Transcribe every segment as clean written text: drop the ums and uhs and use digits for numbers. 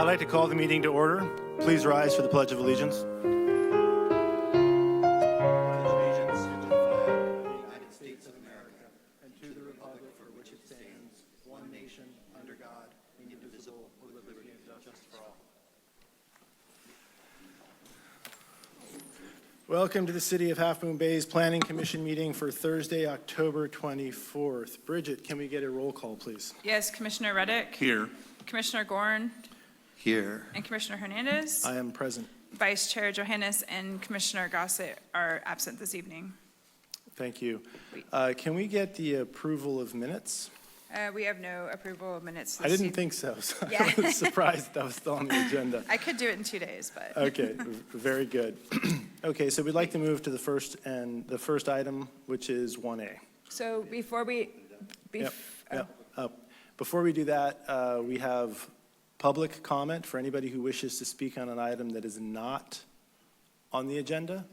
I'd like to call the meeting to order. Please rise for the Pledge of Allegiance. Allegiance to the flag of the United States of America and to the republic for which it stands, one nation, under God, indivisible, with liberty and justice for all. Welcome to the City of Half Moon Bay's Planning Commission meeting for Thursday, October 24th. Bridget, can we get a roll call, please? Yes, Commissioner Reddick. Here. Commissioner Gorn. Here. And Commissioner Hernandez. I am present. Vice Chair Johannes and Commissioner Gossett are absent this evening. Thank you. Can we get the approval of minutes? We have no approval of minutes this I didn't evening. think so, so Yeah. I was surprised that was still on the agenda. I could do it in 2 days, but. Okay, very good. Okay, so we'd like to move to the first item, which is 1A. So before we, Before we do that, we have public comment for anybody who wishes to speak on an item that is not on the agenda.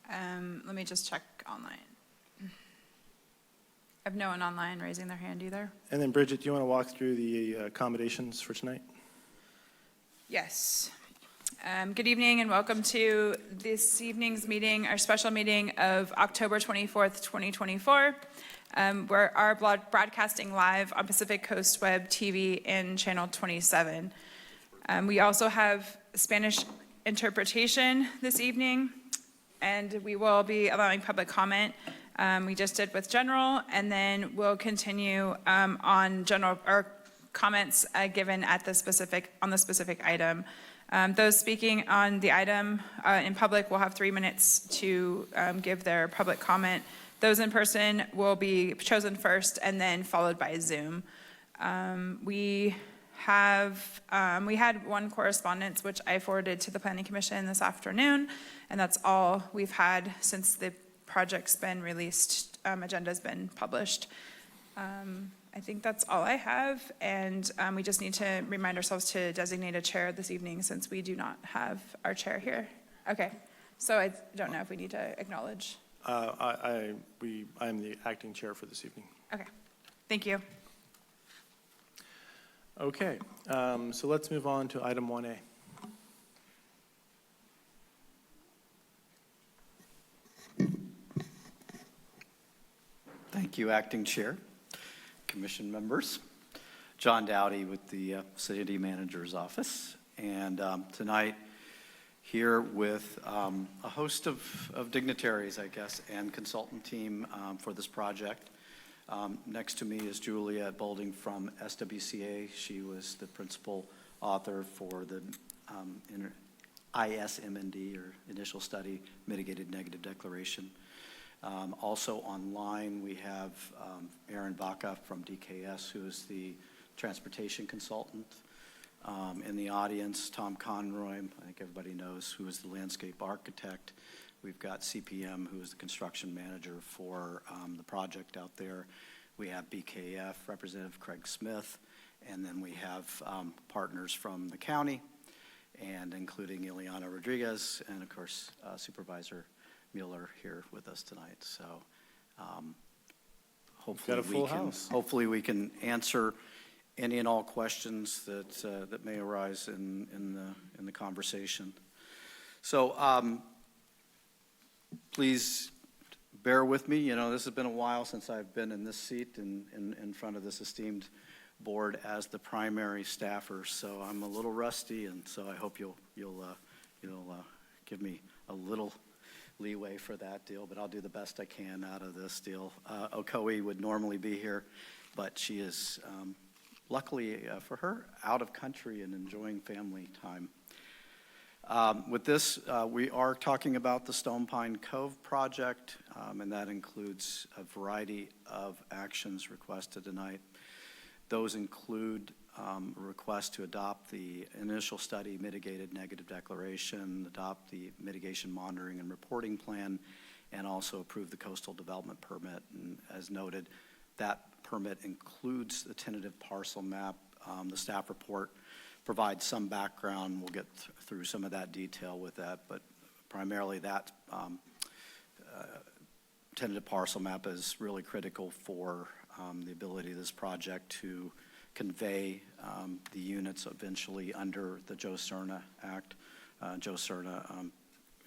Let me just check online. I have no one online raising their hand either. And then Bridget, do you want to walk through the accommodations for tonight? Yes. Good evening and welcome to this evening's meeting, our special meeting of October 24th, 2024. We're broadcasting live on Pacific Coast Web TV and Channel 27. We also have Spanish interpretation this evening, and we will be allowing public comment. We just did with general, and then we'll continue on general or comments given at the specific item. Those speaking on the item in public will have 3 minutes to give their public comment. Those in person will be chosen first and then followed by Zoom. We had one correspondence which I forwarded to the Planning Commission this afternoon, and that's all we've had since the project's been released, agenda's been published. I think that's all I have, and we just need to remind ourselves to designate a chair this evening since we do not have our chair here. Okay, so I don't know if we need to acknowledge. I am the acting chair for this evening. Okay, thank you. Okay, so let's move on to item 1A. Thank you, Acting Chair, Commission members. John Dowdy with the City Manager's Office. And tonight, here with a host of dignitaries, I guess, and consultant team for this project. Next to me is Juliet Bolding from SWCA. She was the principal author for the ISMND, or Initial Study Mitigated Negative Declaration. Also online, we have Aaron Baca from DKS, who is the transportation consultant. In the audience, Tom Conroy, I think everybody knows, who is the landscape architect. We've got CPM, who is the construction manager for the project out there. We have BKF, Representative Craig Smith, and then we have partners from the county, and including Ileana Rodriguez, and of course, Supervisor Mueller here with us tonight. So hopefully we can answer any and all questions that may arise in the conversation. So please bear with me. You know, this has been a while since I've been in this seat in front of this esteemed board as the primary staffer. So I'm a little rusty, and so I hope you'll give me a little leeway for that deal, but I'll do the best I can out of this deal. Okoe would normally be here, but she is, luckily for her, out of country and enjoying family time. With this, we are talking about the Stone Pine Cove project, and that includes a variety of actions requested tonight. Those include a request to adopt the initial study mitigated negative declaration, adopt the mitigation monitoring and reporting plan, and also approve the coastal development permit. And as noted, that permit includes the tentative parcel map. The staff report provides some background. We'll get through some of that detail with that, but primarily that tentative parcel map is really critical for the ability of this project to convey the units eventually under the Joe Cerna Act, Joe Cerna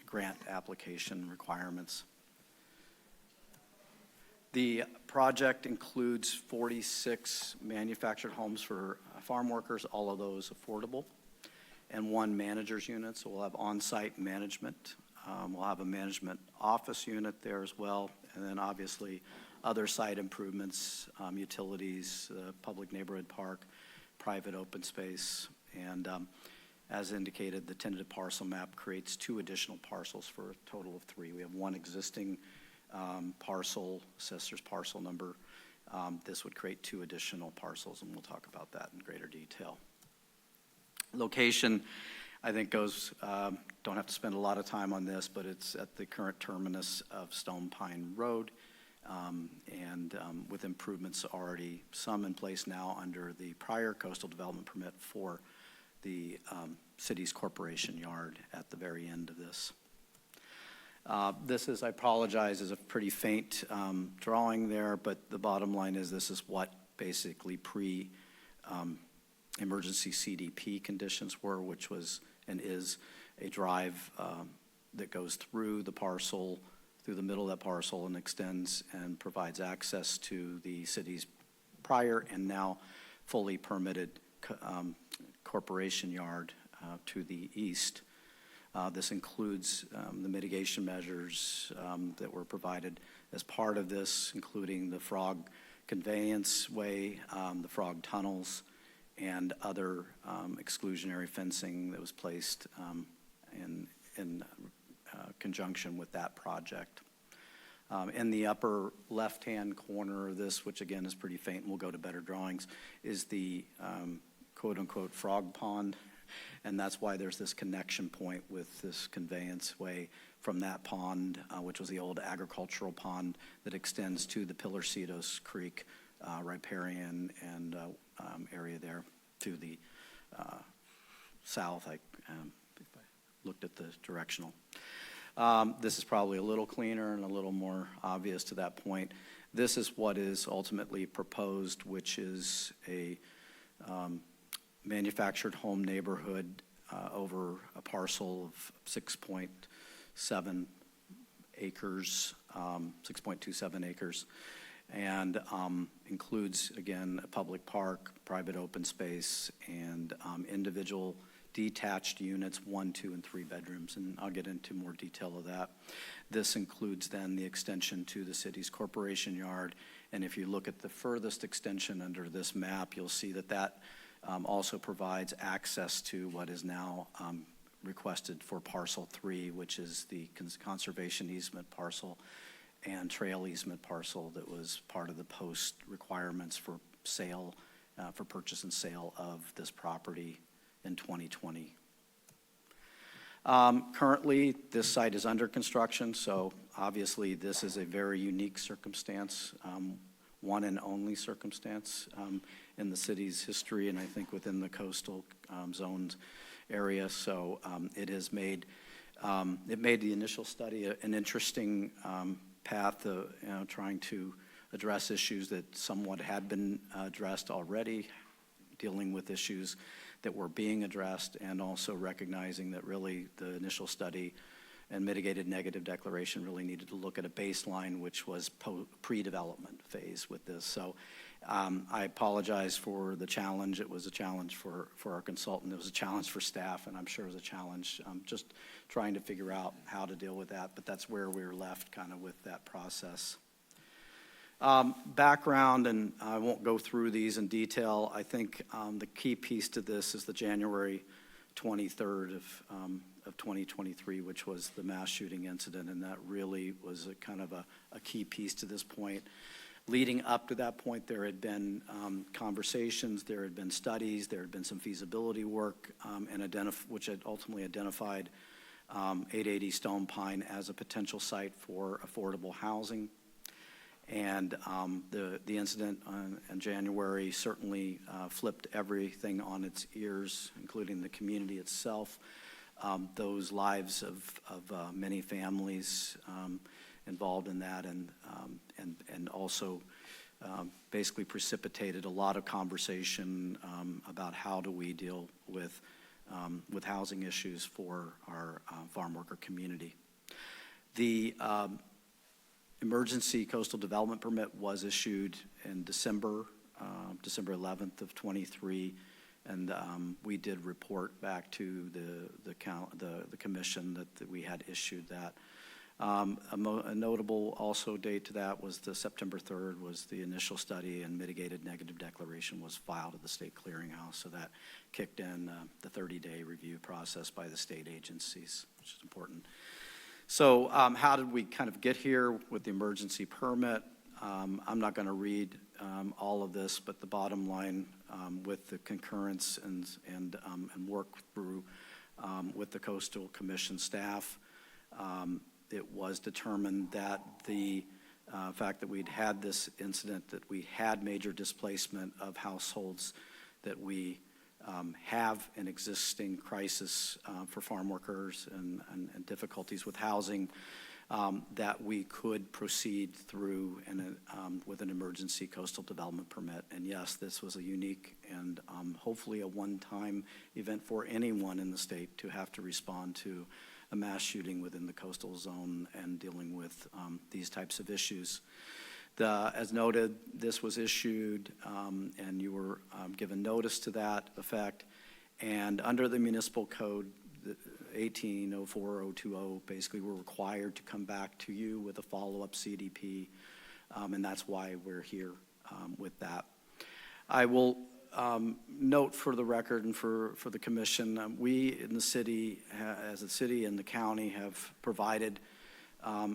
grant application requirements. The project includes 46 manufactured homes for farm workers, all of those affordable, and 1 manager's unit, so we'll have on-site management. We'll have a management office unit there as well, and then obviously other site improvements, utilities, public neighborhood park, private open space, and as indicated, the tentative parcel map creates 2 additional parcels for a total of 3. We have 1 existing parcel, assessor's parcel number. This would create 2 additional parcels, and we'll talk about that in greater detail. Location, I think goes, don't have to spend a lot of time on this, but it's at the current terminus of Stone Pine Road, and with improvements already, some in place now under the prior coastal development permit for the city's corporation yard at the very end of this. This is, I apologize, is a pretty faint drawing there, but the bottom line is this is what basically emergency CDP conditions were, which was and is a drive that goes through the parcel, through the middle of that parcel, and extends and provides access to the city's prior and now fully permitted corporation yard to the east. This includes the mitigation measures that were provided as part of this, including the frog conveyance way, the frog tunnels, and other exclusionary fencing that was placed in conjunction with that project. In the upper left-hand corner of this, which again is pretty faint, and we'll go to better drawings, is the quote-unquote frog pond, and that's why there's this connection point with this conveyance way from that pond, which was the old agricultural pond that extends to the Pillarcitos Creek, riparian, and area there to the south. If I looked at the directional. This is probably a little cleaner and a little more obvious to that point. This is what is ultimately proposed, which is a manufactured home neighborhood over a parcel of 6.7 acres, 6.27 acres, and includes, again, a public park, private open space, and individual detached units, 1, 2, and 3 bedrooms, and I'll get into more detail of that. This includes then the extension to the city's corporation yard, and if you look at the furthest extension under this map, you'll see that that also provides access to what is now requested for parcel 3, which is the conservation easement parcel and trail easement parcel that was part of the post requirements for sale, for purchase and sale of this property in 2020. Currently, this site is under construction, so obviously this is a very unique circumstance, one and only circumstance in the city's history, and I think within the coastal zones area. So it has made the initial study an interesting path, trying to address issues that somewhat had been addressed already, dealing with issues that were being addressed, and also recognizing that really the initial study and mitigated negative declaration really needed to look at a baseline, which was pre-development phase with this. So I apologize for the challenge. It was a challenge for our consultant. It was a challenge for staff, and I'm sure it was a challenge just trying to figure out how to deal with that, but that's where we were left kind of with that process. Background, and I won't go through these in detail. I think the key piece to this is the January 23rd of 2023, which was the mass shooting incident, and that really was a kind of a key piece to this point. Leading up to that point, there had been conversations, there had been studies, there had been some feasibility work, which had ultimately identified 880 Stone Pine as a potential site for affordable housing. And the incident in January certainly flipped everything on its ears, including the community itself, those lives of many families involved in that, and also basically precipitated a lot of conversation about how do we deal with housing issues for our farm worker community. The emergency coastal development permit was issued in December 11th of 23, and we did report back to the commission that we had issued that. A notable also date to that was the September 3rd was the initial study and mitigated negative declaration was filed at the state clearinghouse, so that kicked in the 30-day review process by the state agencies, which is important. So how did we kind of get here with the emergency permit? I'm not going to read all of this, but the bottom line with the concurrence and work through with the Coastal Commission staff, it was determined that the fact that we'd had this incident, that we had major displacement of households, that we have an existing crisis for farm workers and difficulties with housing, that we could proceed through with an emergency coastal development permit. And yes, this was a unique and hopefully a one-time event for anyone in the state to have to respond to a mass shooting within the coastal zone and dealing with these types of issues. As noted, this was issued and you were given notice to that effect. And under the municipal code, 1804020, basically we're required to come back to you with a follow-up CDP, and that's why we're here with that. I will note for the record and for the commission, we in the city, as a city and the county, have provided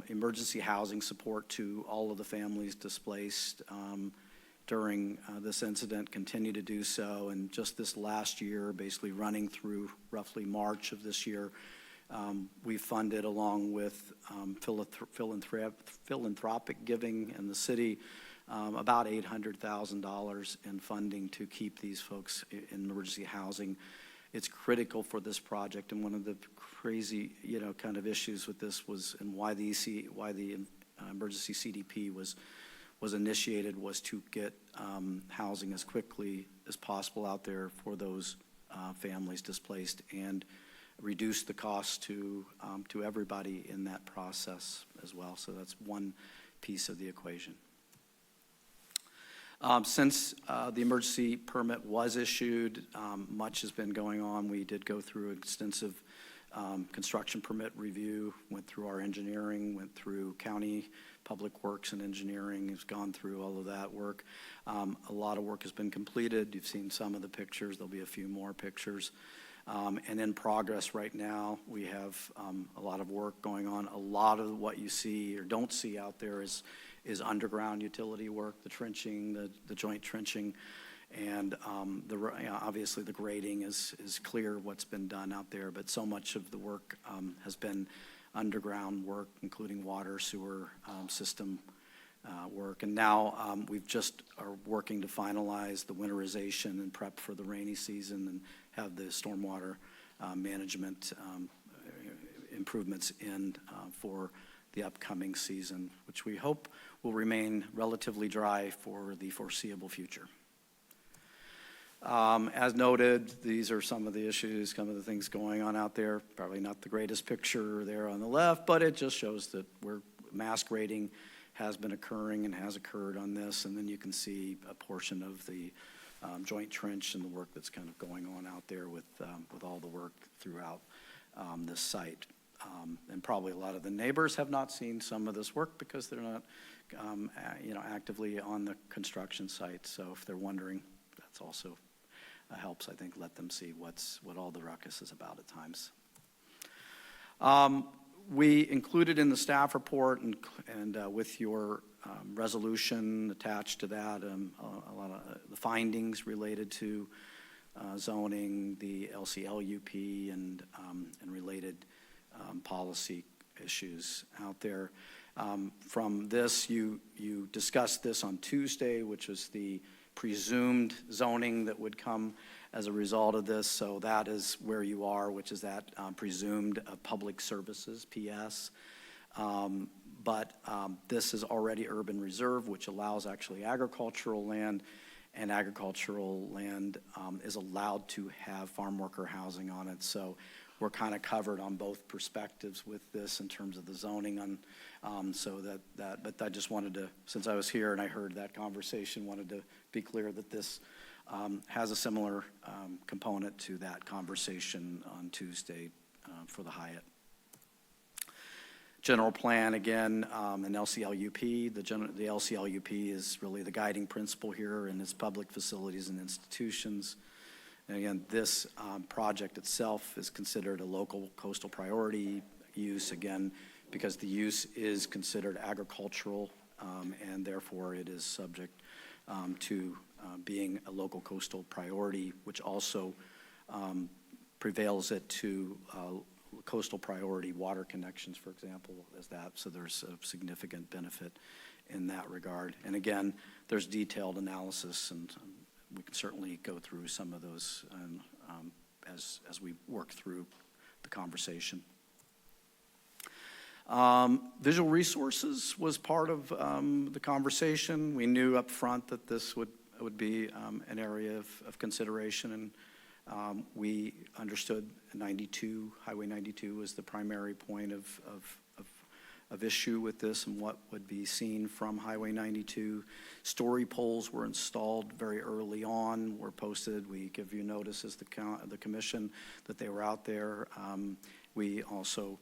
emergency housing support to all of the families displaced during this incident, continue to do so. And just this last year, basically running through roughly March of this year, we funded, along with philanthropic giving in the city, about $800,000 in funding to keep these folks in emergency housing. It's critical for this project, and one of the crazy, kind of issues with this was, and why the emergency CDP was initiated, was to get housing as quickly as possible out there for those families displaced and reduce the cost to everybody in that process as well. So that's one piece of the equation. Since the emergency permit was issued, much has been going on. We did go through extensive construction permit review, went through our engineering, went through county public works and engineering, has gone through all of that work. A lot of work has been completed. You've seen some of the pictures. There'll be a few more pictures. And in progress right now, we have a lot of work going on. A lot of what you see or don't see out there is underground utility work, the trenching, the joint trenching, and obviously the grading is clear what's been done out there, but so much of the work has been underground work, including water, sewer system work. And now we've just are working to finalize the winterization and prep for the rainy season and have the stormwater management improvements in for the upcoming season, which we hope will remain relatively dry for the foreseeable future. As noted, these are some of the issues, some of the things going on out there. Probably not the greatest picture there on the left, but it just shows that mass grading has been occurring and has occurred on this. And then you can see a portion of the joint trench and the work that's kind of going on out there with all the work throughout this site. And probably a lot of the neighbors have not seen some of this work because they're not, actively on the construction site. So if they're wondering, that's also helps, I think, let them see what all the ruckus is about at times. We included in the staff report and with your resolution attached to that a lot of the findings related to zoning, the LCLUP, and related policy issues out there. From this, you discussed this on Tuesday, which was the presumed zoning that would come as a result of this. So that is where you are, which is that presumed public services, PS. But this is already urban reserve, which allows actually agricultural land, and agricultural land is allowed to have farm worker housing on it. So we're kind of covered on both perspectives with this in terms of the zoning but I just wanted to, since I was here and I heard that conversation, wanted to be clear that this has a similar component to that conversation on Tuesday for the Hyatt. General plan, again, an LCLUP. The LCLUP is really the guiding principle here in its public facilities and institutions. And again, this project itself is considered a local coastal priority use, again, because the use is considered agricultural, and therefore it is subject to being a local coastal priority, which also prevails it to coastal priority water connections, for example, as that. So there's a significant benefit in that regard. And again, there's detailed analysis, and we can certainly go through some of those as we work through the conversation. Visual resources was part of the conversation. We knew up front that this would be an area of consideration, and we understood Highway 92 was the primary point of issue with this and what would be seen from Highway 92. Story poles were installed very early on, were posted. We give you notice as the commission that they were out there. We also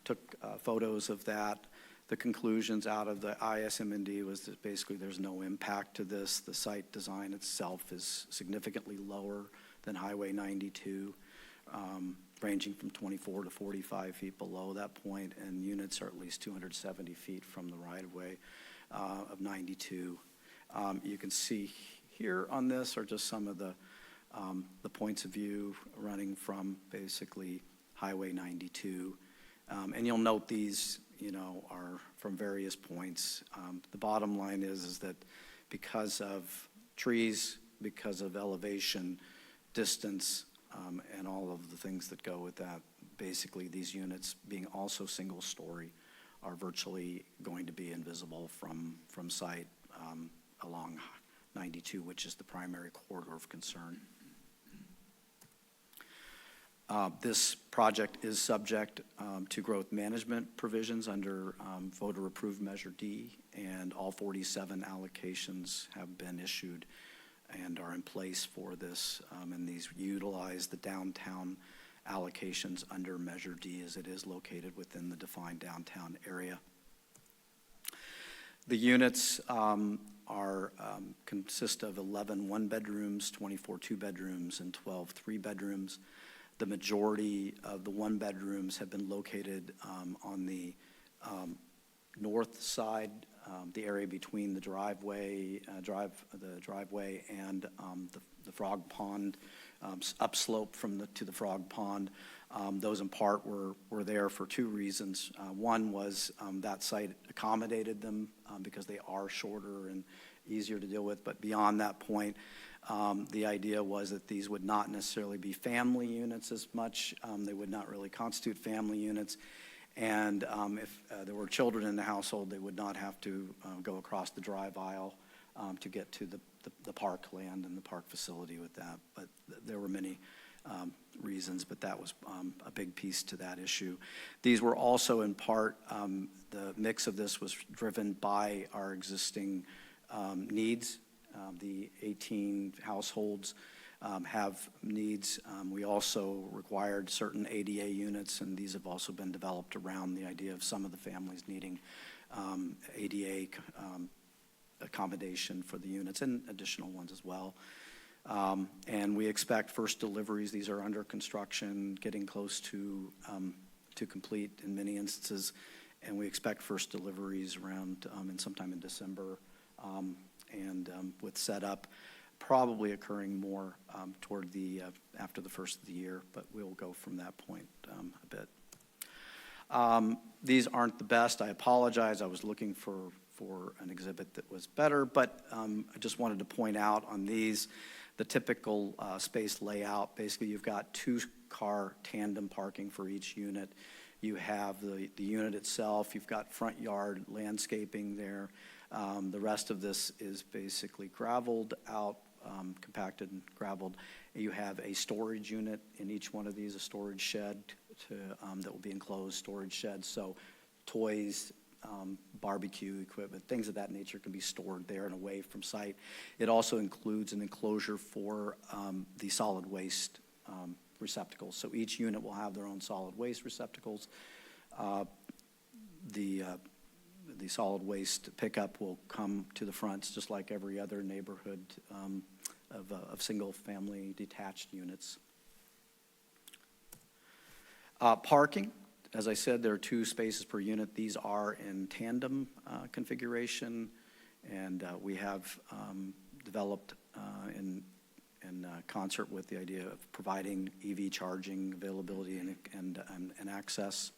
took photos of that. The conclusions out of the ISM&D was that basically there's no impact to this. The site design itself is significantly lower than Highway 92, ranging from 24 to 45 feet below that point, and units are at least 270 feet from the right-of-way of 92. You can see here on this are just some of the points of view running from basically Highway 92. And you'll note these, are from various points. The bottom line is that because of trees, because of elevation, distance, and all of the things that go with that, basically these units being also single story are virtually going to be invisible from site along 92, which is the primary corridor of concern. This project is subject to growth management provisions under voter approved Measure D, and all 47 allocations have been issued and are in place for this, and these utilize the downtown allocations under Measure D as it is located within the defined downtown area. The units consist of 11 one-bedrooms, 24 two-bedrooms, and 12 three-bedrooms. The majority of the one-bedrooms have been located on the north side, the area between the driveway and the frog pond, upslope to the frog pond. Those in part were there for two reasons. One was that site accommodated them because they are shorter and easier to deal with. But beyond that point, the idea was that these would not necessarily be family units as much. They would not really constitute family units. And if there were children in the household, they would not have to go across the drive aisle to get to the park land and the park facility with that. But there were many reasons, but that was a big piece to that issue. These were also in part, the mix of this was driven by our existing needs. The 18 households have needs. We also required certain ADA units, and these have also been developed around the idea of some of the families needing ADA accommodation for the units and additional ones as well. And we expect first deliveries. These are under construction, getting close to complete in many instances, and we expect first deliveries around sometime in December, and with setup probably occurring more toward the after the first of the year, but we'll go from that point a bit. These aren't the best. I apologize. I was looking for an exhibit that was better, but I just wanted to point out on these the typical space layout. Basically, you've got two-car tandem parking for each unit. You have the unit itself, you've got front yard landscaping there. The rest of this is basically gravelled out, compacted and gravelled. You have a storage unit in each one of these, a storage shed that will be enclosed storage shed. So toys, barbecue equipment, things of that nature can be stored there and away from site. It also includes an enclosure for the solid waste receptacles. So each unit will have their own solid waste receptacles. The solid waste pickup will come to the fronts just like every other neighborhood of single-family detached units. Parking, as I said, there are 2 spaces per unit. These are in tandem configuration, and we have developed in concert with the idea of providing EV charging availability and access.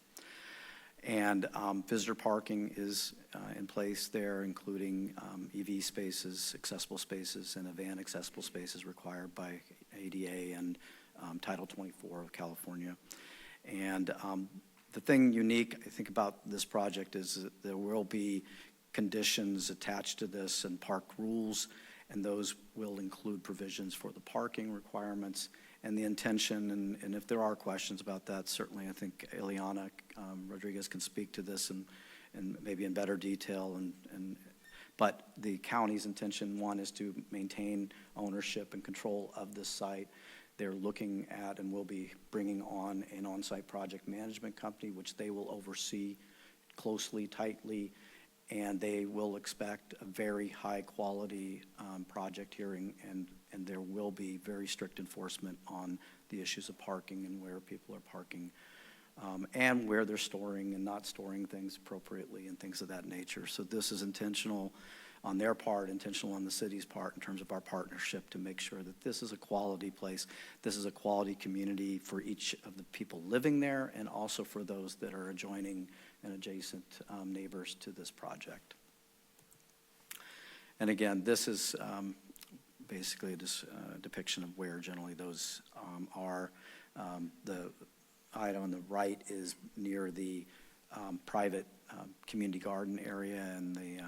And visitor parking is in place there, including EV spaces, accessible spaces, and a van accessible spaces required by ADA and Title 24 of California. And the thing unique, I think, about this project is that there will be conditions attached to this and park rules, and those will include provisions for the parking requirements. And the intention, and if there are questions about that, certainly I think Eliana Rodriguez can speak to this and maybe in better detail. But the county's intention, one, is to maintain ownership and control of this site. They're looking at and will be bringing on an on-site project management company, which they will oversee closely, tightly, and they will expect a very high-quality project here, and there will be very strict enforcement on the issues of parking and where people are parking, and where they're storing and not storing things appropriately and things of that nature. So this is intentional on their part, intentional on the city's part in terms of our partnership to make sure that this is a quality place. This is a quality community for each of the people living there and also for those that are adjoining and adjacent neighbors to this project. And again, this is basically a depiction of where generally those are. The item on the right is near the private community garden area, and the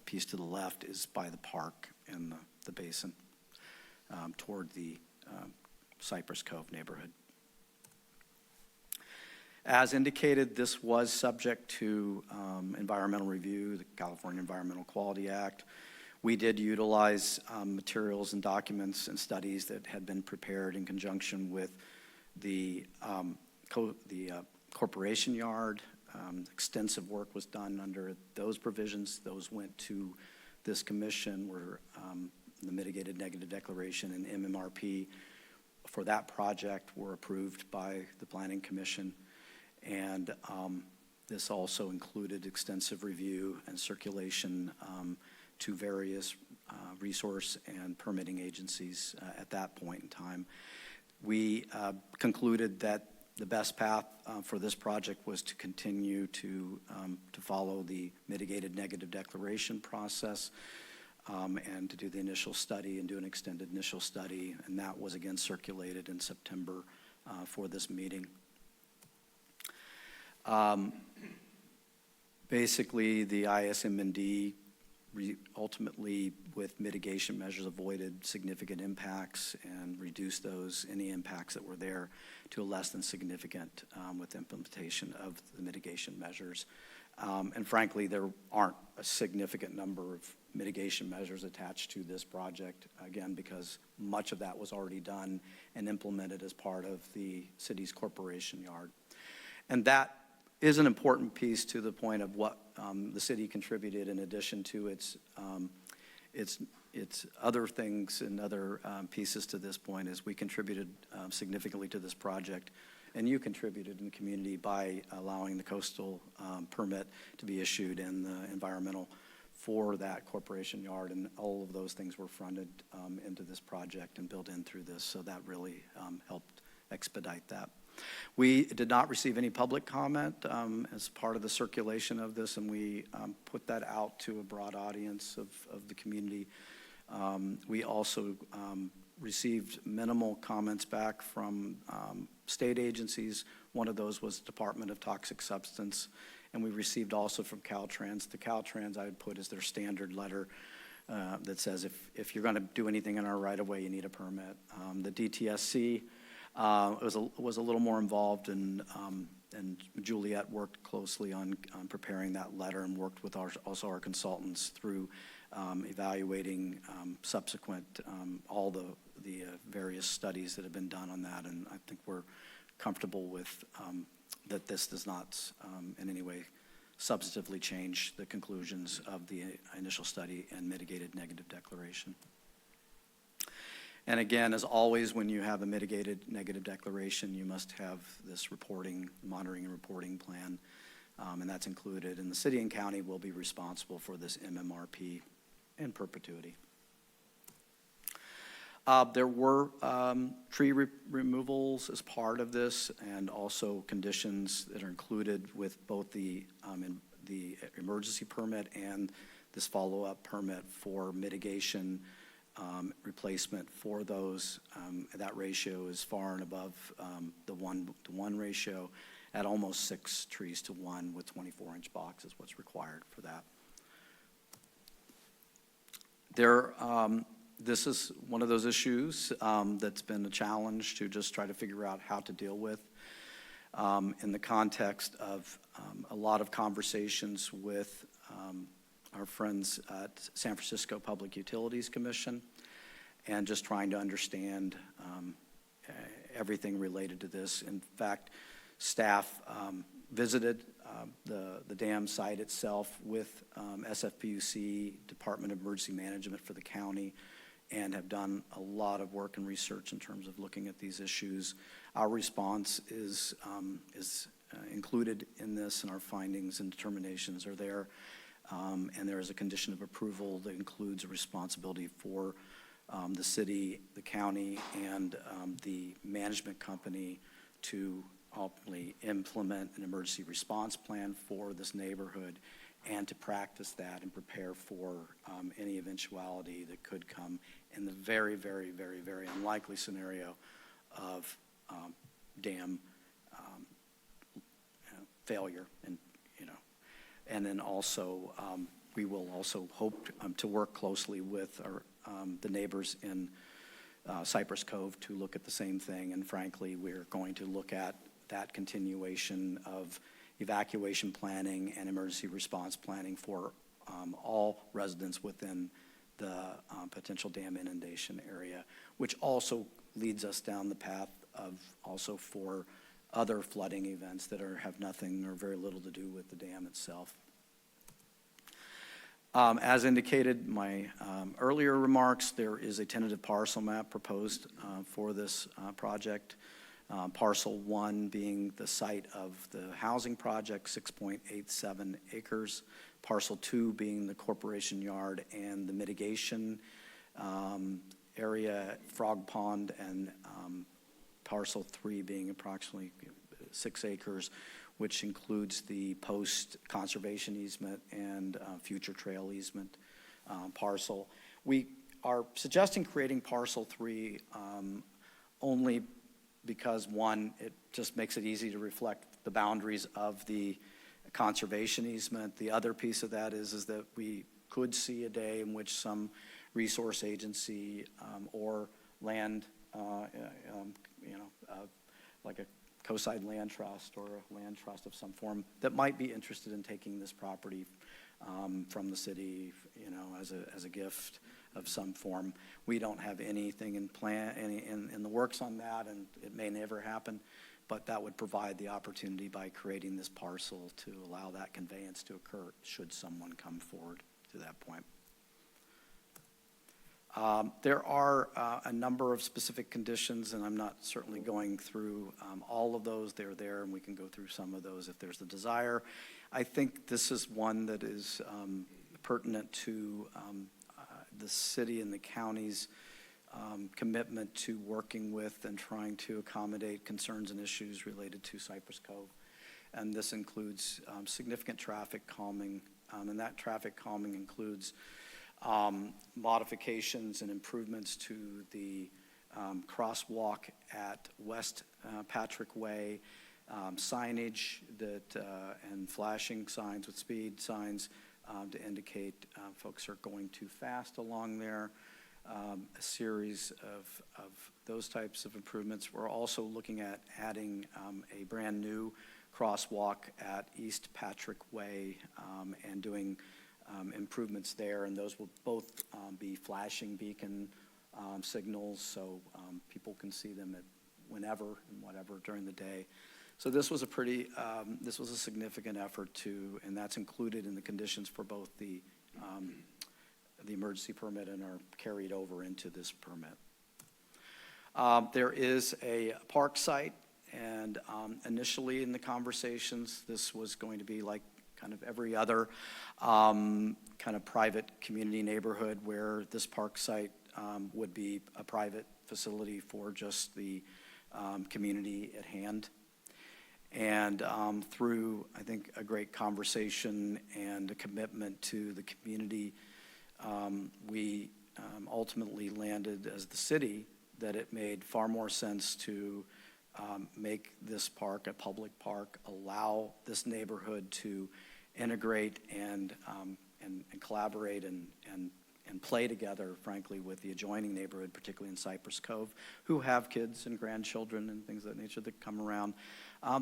piece to the left is by the park and the basin toward the Cypress Cove neighborhood. As indicated, this was subject to environmental review, the California Environmental Quality Act. We did utilize materials and documents and studies that had been prepared in conjunction with the corporation yard. Extensive work was done under those provisions. Those went to this commission where the mitigated negative declaration and MMRP for that project were approved by the Planning Commission. And this also included extensive review and circulation to various resource and permitting agencies at that point in time. We concluded that the best path for this project was to continue to follow the mitigated negative declaration process and to do the initial study and do an extended initial study, and that was again circulated in September for this meeting. Basically, the ISM&D ultimately, with mitigation measures, avoided significant impacts and reduced any impacts that were there to a less than significant with implementation of the mitigation measures. And frankly, there aren't a significant number of mitigation measures attached to this project, again, because much of that was already done and implemented as part of the city's corporation yard. And that is an important piece to the point of what the city contributed in addition to its other things and other pieces to this point, is we contributed significantly to this project, and you contributed in the community by allowing the coastal permit to be issued and the environmental for that corporation yard, and all of those things were fronted into this project and built in through this, so that really helped expedite that. We did not receive any public comment as part of the circulation of this, and we put that out to a broad audience of the community. We also received minimal comments back from state agencies. One of those was Department of Toxic Substance, and we received also from Caltrans. The Caltrans I would put as their standard letter that says if you're going to do anything in our right-of-way, you need a permit. The DTSC was a little more involved, and Juliet worked closely on preparing that letter and worked with also our consultants through evaluating subsequent all the various studies that have been done on that, and I think we're comfortable with that this does not in any way substantively change the conclusions of the initial study and mitigated negative declaration. And again, as always, when you have a mitigated negative declaration, you must have this monitoring and reporting plan, and that's included. And the city and county will be responsible for this MMRP in perpetuity. There were tree removals as part of this, and also conditions that are included with both the emergency permit and this follow-up permit for mitigation replacement for those. That ratio is far and above the 1-to-1 ratio at almost 6 trees to 1 with 24-inch boxes, what's required for that. This is one of those issues that's been a challenge to just try to figure out how to deal with in the context of a lot of conversations with our friends at San Francisco Public Utilities Commission, and just trying to understand everything related to this. In fact, staff visited the dam site itself with SFPUC, Department of Emergency Management for the county, and have done a lot of work and research in terms of looking at these issues. Our response is included in this, and our findings and determinations are there. And there is a condition of approval that includes a responsibility for the city, the county, and the management company to ultimately implement an emergency response plan for this neighborhood, and to practice that and prepare for any eventuality that could come in the very, very, very, very unlikely scenario of dam failure. And then also we will also hope to work closely with the neighbors in Cypress Cove to look at the same thing. And frankly, we're going to look at that continuation of evacuation planning and emergency response planning for all residents within the potential dam inundation area, which also leads us down the path of also for other flooding events that have nothing or very little to do with the dam itself. As indicated in my earlier remarks, there is a tentative parcel map proposed for this project. Parcel 1 being the site of the housing project, 6.87 acres. Parcel 2 being the corporation yard and the mitigation area, Frog Pond, and parcel 3 being approximately 6 acres, which includes the post-conservation easement and future trail easement parcel. We are suggesting creating parcel 3 only because, one, it just makes it easy to reflect the boundaries of the conservation easement. The other piece of that is that we could see a day in which some resource agency or land, like a co-side land trust or a land trust of some form that might be interested in taking this property from the city, as a gift of some form. We don't have anything in the works on that, and it may never happen, but that would provide the opportunity by creating this parcel to allow that conveyance to occur should someone come forward to that point. There are a number of specific conditions, and I'm not certainly going through all of those. They're there, and we can go through some of those if there's the desire. I think this is one that is pertinent to the city and the county's commitment to working with and trying to accommodate concerns and issues related to Cypress Cove. And this includes significant traffic calming, and that traffic calming includes modifications and improvements to the crosswalk at West Patrick Way, signage and flashing signs with speed signs to indicate folks are going too fast along there. A series of those types of improvements. We're also looking at adding a brand new crosswalk at East Patrick Way and doing improvements there, and those will both be flashing beacon signals, so people can see them at whenever and whatever during the day. So this was a significant effort too, and that's included in the conditions for both the emergency permit and are carried over into this permit. There is a park site, and initially in the conversations, this was going to be like kind of every other kind of private community neighborhood where this park site would be a private facility for just the community at hand. And through, I think, a great conversation and a commitment to the community, we ultimately landed as the city that it made far more sense to make this park a public park, allow this neighborhood to integrate and collaborate and play together, frankly, with the adjoining neighborhood, particularly in Cypress Cove, who have kids and grandchildren and things of that nature that come around.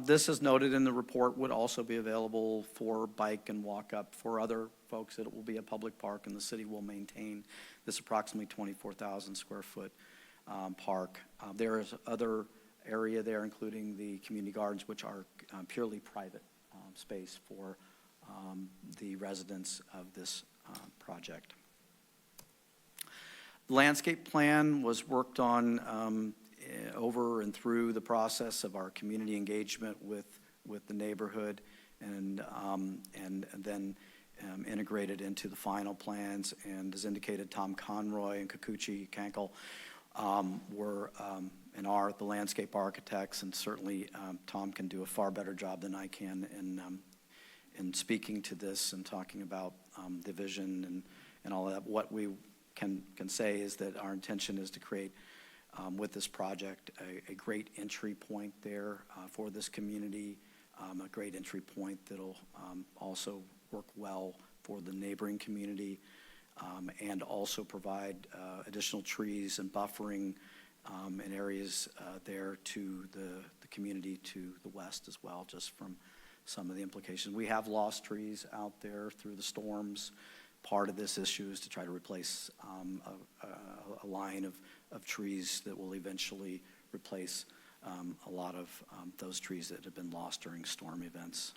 This, as noted in the report, would also be available for bike and walk up for other folks. It will be a public park, and the city will maintain this approximately 24,000 square foot park. There is other area there, including the community gardens, which are purely private space for the residents of this project. The landscape plan was worked on over and through the process of our community engagement with the neighborhood, and then integrated into the final plans. And as indicated, Tom Conroy and Kikuchi Kankel were and are the landscape architects, and certainly Tom can do a far better job than I can in speaking to this and talking about the vision and all of that. What we can say is that our intention is to create with this project a great entry point there for this community, a great entry point that'll also work well for the neighboring community, and also provide additional trees and buffering in areas there to the community to the west as well, just from some of the implications. We have lost trees out there through the storms. Part of this issue is to try to replace a line of trees that will eventually replace a lot of those trees that have been lost during storm events.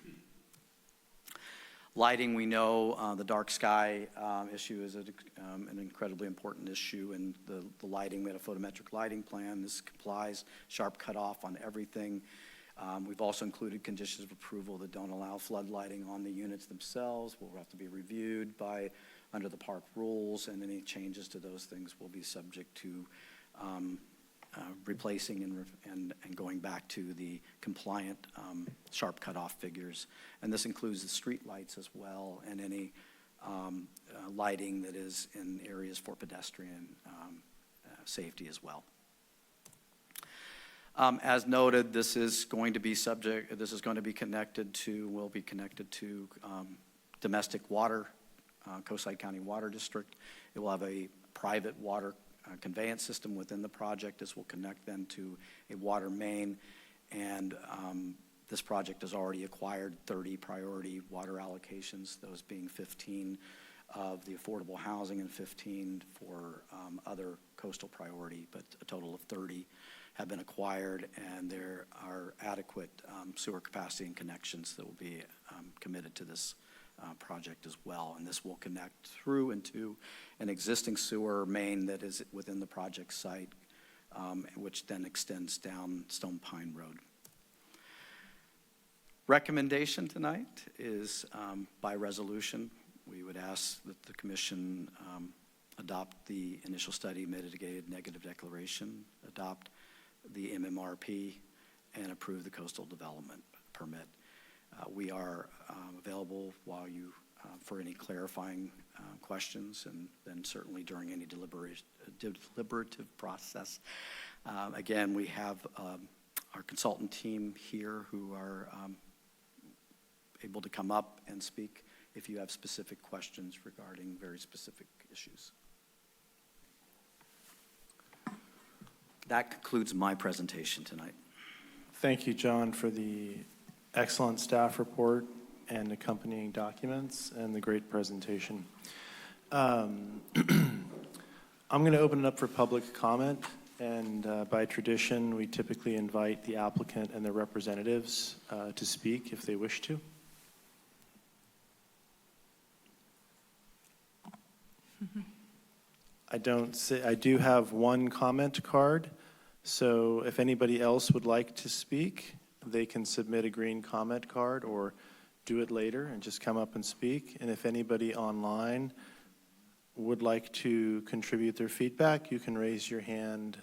Lighting, we know the dark sky issue is an incredibly important issue, and the lighting, we had a photometric lighting plan. This complies, sharp cutoff on everything. We've also included conditions of approval that don't allow flood lighting on the units themselves. Will have to be reviewed under the park rules, and any changes to those things will be subject to replacing and going back to the compliant sharp cutoff figures. And this includes the street lights as well, and any lighting that is in areas for pedestrian safety as well. As noted, this is going to be connected to domestic water, Coast County Water District. It will have a private water conveyance system within the project. This will connect then to a water main, and this project has already acquired 30 priority water allocations, those being 15 of the affordable housing and 15 for other coastal priority, but a total of 30 have been acquired, and there are adequate sewer capacity and connections that will be committed to this project as well. And this will connect through into an existing sewer main that is within the project site, which then extends down Stone Pine Road. Recommendation tonight is by resolution. We would ask that the commission adopt the initial study mitigated negative declaration, adopt the MMRP, and approve the coastal development permit. We are available while you for any clarifying questions, and then certainly during any deliberative process. Again, we have our consultant team here who are able to come up and speak if you have specific questions regarding very specific issues. That concludes my presentation tonight. Thank you, John, for the excellent staff report and accompanying documents and the great presentation. I'm going to open it up for public comment, and by tradition, we typically invite the applicant and their representatives to speak if they wish to. I do have one comment card, so if anybody else would like to speak, they can submit a green comment card or do it later and just come up and speak. And if anybody online would like to contribute their feedback, you can raise your hand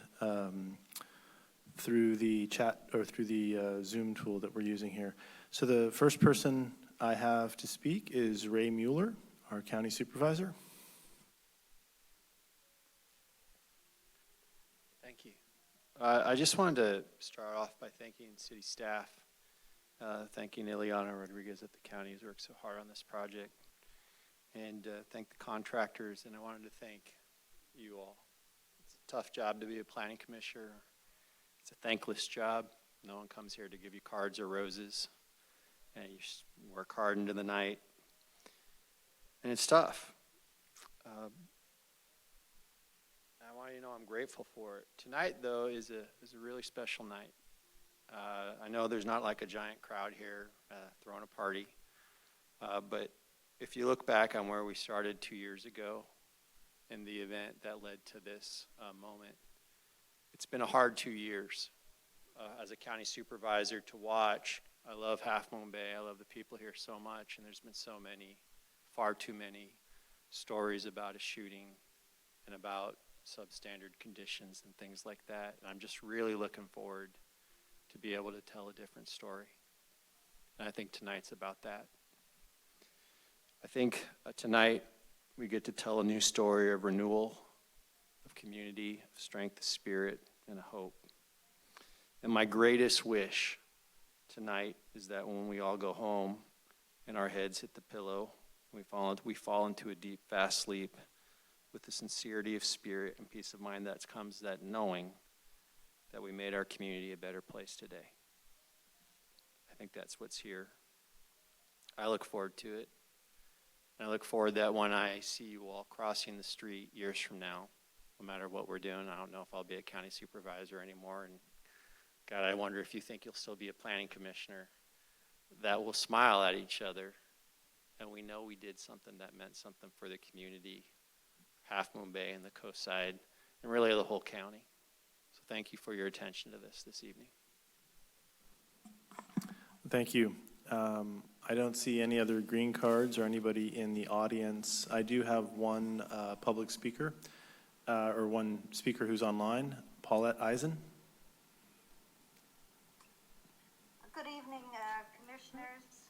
through the chat or through the Zoom tool that we're using here. So the first person I have to speak is Ray Mueller, our county supervisor. Thank you. I just wanted to start off by thanking city staff, thanking Ileana Rodriguez at the county who's worked so hard on this project, and thank the contractors, and I wanted to thank you all. It's a tough job to be a planning commissioner. It's a thankless job. No one comes here to give you cards or roses, and you work hard into the night, and it's tough. I want you to know I'm grateful for it. Tonight, though, is a really special night. I know there's not like a giant crowd here throwing a party, but if you look back on where we started 2 years ago and the event that led to this moment, it's been a hard 2 years. As a county supervisor to watch, I love Half Moon Bay. I love the people here so much, and there's been so many, far too many stories about a shooting and about substandard conditions and things like that. And I'm just really looking forward to be able to tell a different story. And I think tonight's about that. I think tonight we get to tell a new story of renewal, of community, of strength of spirit, and of hope. And my greatest wish tonight is that when we all go home and our heads hit the pillow, we fall into a deep, fast sleep with the sincerity of spirit and peace of mind that comes that knowing that we made our community a better place today. I think that's what's here. I look forward to it. And I look forward that when I see you all crossing the street years from now, no matter what we're doing, I don't know if I'll be a county supervisor anymore. And God, I wonder if you think you'll still be a planning commissioner, that we'll smile at each other. And we know we did something that meant something for the community, Half Moon Bay and the coast side, and really the whole county. So thank you for your attention to this evening. Thank you. I don't see any other green cards or anybody in the audience. I do have one public speaker, or one speaker who's online, Paulette Eisen. Good evening, commissioners.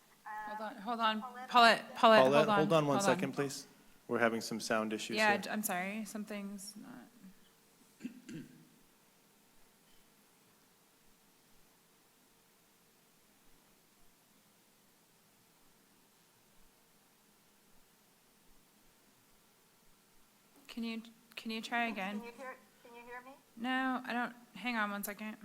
Hold on. Paulette, hold on. Hold on one second, please. We're having some sound issues Yeah, here. I'm sorry. Something's not. Can you try again? Can you hear me? No, I don't. Hang on one second.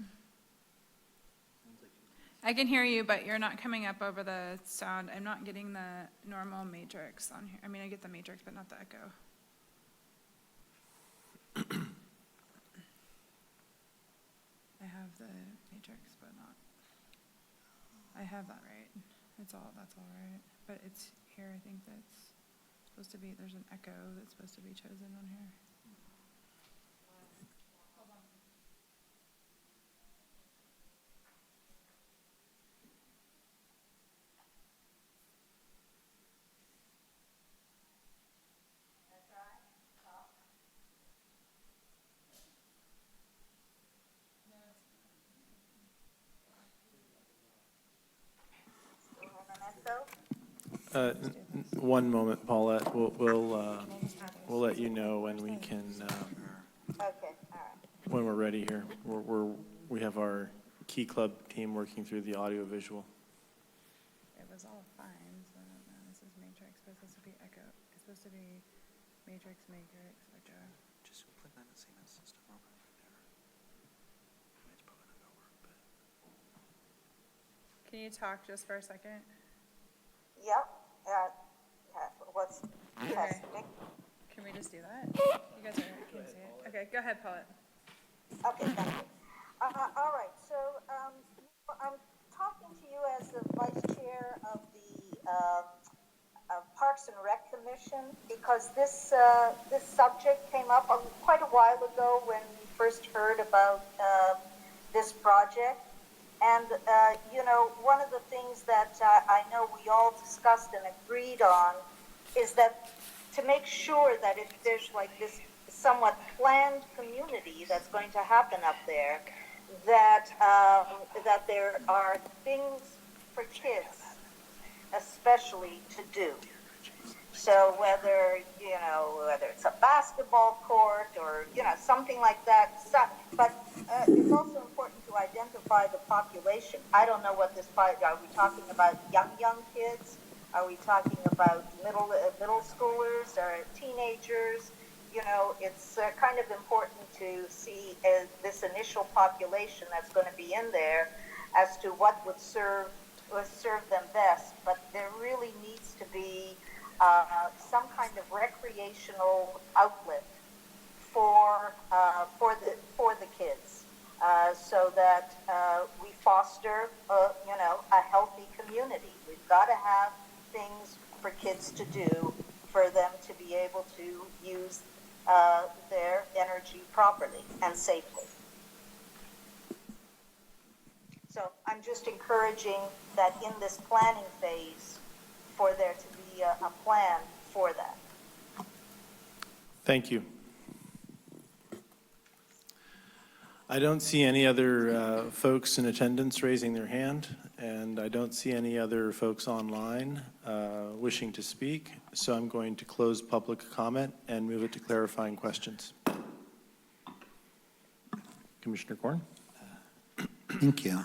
I can hear you, but you're not coming up over the sound. I'm not getting the normal matrix on here. I mean, I get the matrix, but not the echo. I have the matrix, but not. I have that right. That's all right. But it's here, I think that's supposed to be, there's an echo that's supposed to be chosen on here. One moment, Paulette. We'll let you know when we can, Okay, all right. when we're ready here. We have our Key Club team working through the audio visual. It was all fine, so I don't know. This is matrix, but it's supposed to be echo. It's supposed to be matrix, echo. Just put that in the same system over there. It's probably not gonna work, but. Can you talk just for a second? Yep, what's Okay. testing? Can we just do that? You guys are, can see it? Okay, go ahead, Paulette. Okay, thank you. All right, so I'm talking to you as the vice chair of the Parks and Rec Commission because this subject came up quite a while ago when we first heard about this project. And, one of the things that I know we all discussed and agreed on is that to make sure that if there's like this somewhat planned community that's going to happen up there, that there are things for kids especially to do. So whether it's a basketball court or, something like that, but it's also important to identify the population. I don't know what are we talking about young kids? Are we talking about middle schoolers or teenagers? It's kind of important to see this initial population that's going to be in there as to what would serve them best. But there really needs to be some kind of recreational outlet for the kids, so that we foster a healthy community. We've got to have things for kids to do for them to be able to use their energy properly and safely. So I'm just encouraging that in this planning phase for there to be a plan for that. Thank you. I don't see any other folks in attendance raising their hand, and I don't see any other folks online wishing to speak, so I'm going to close public comment and move it to clarifying questions. Commissioner Korn? Thank you.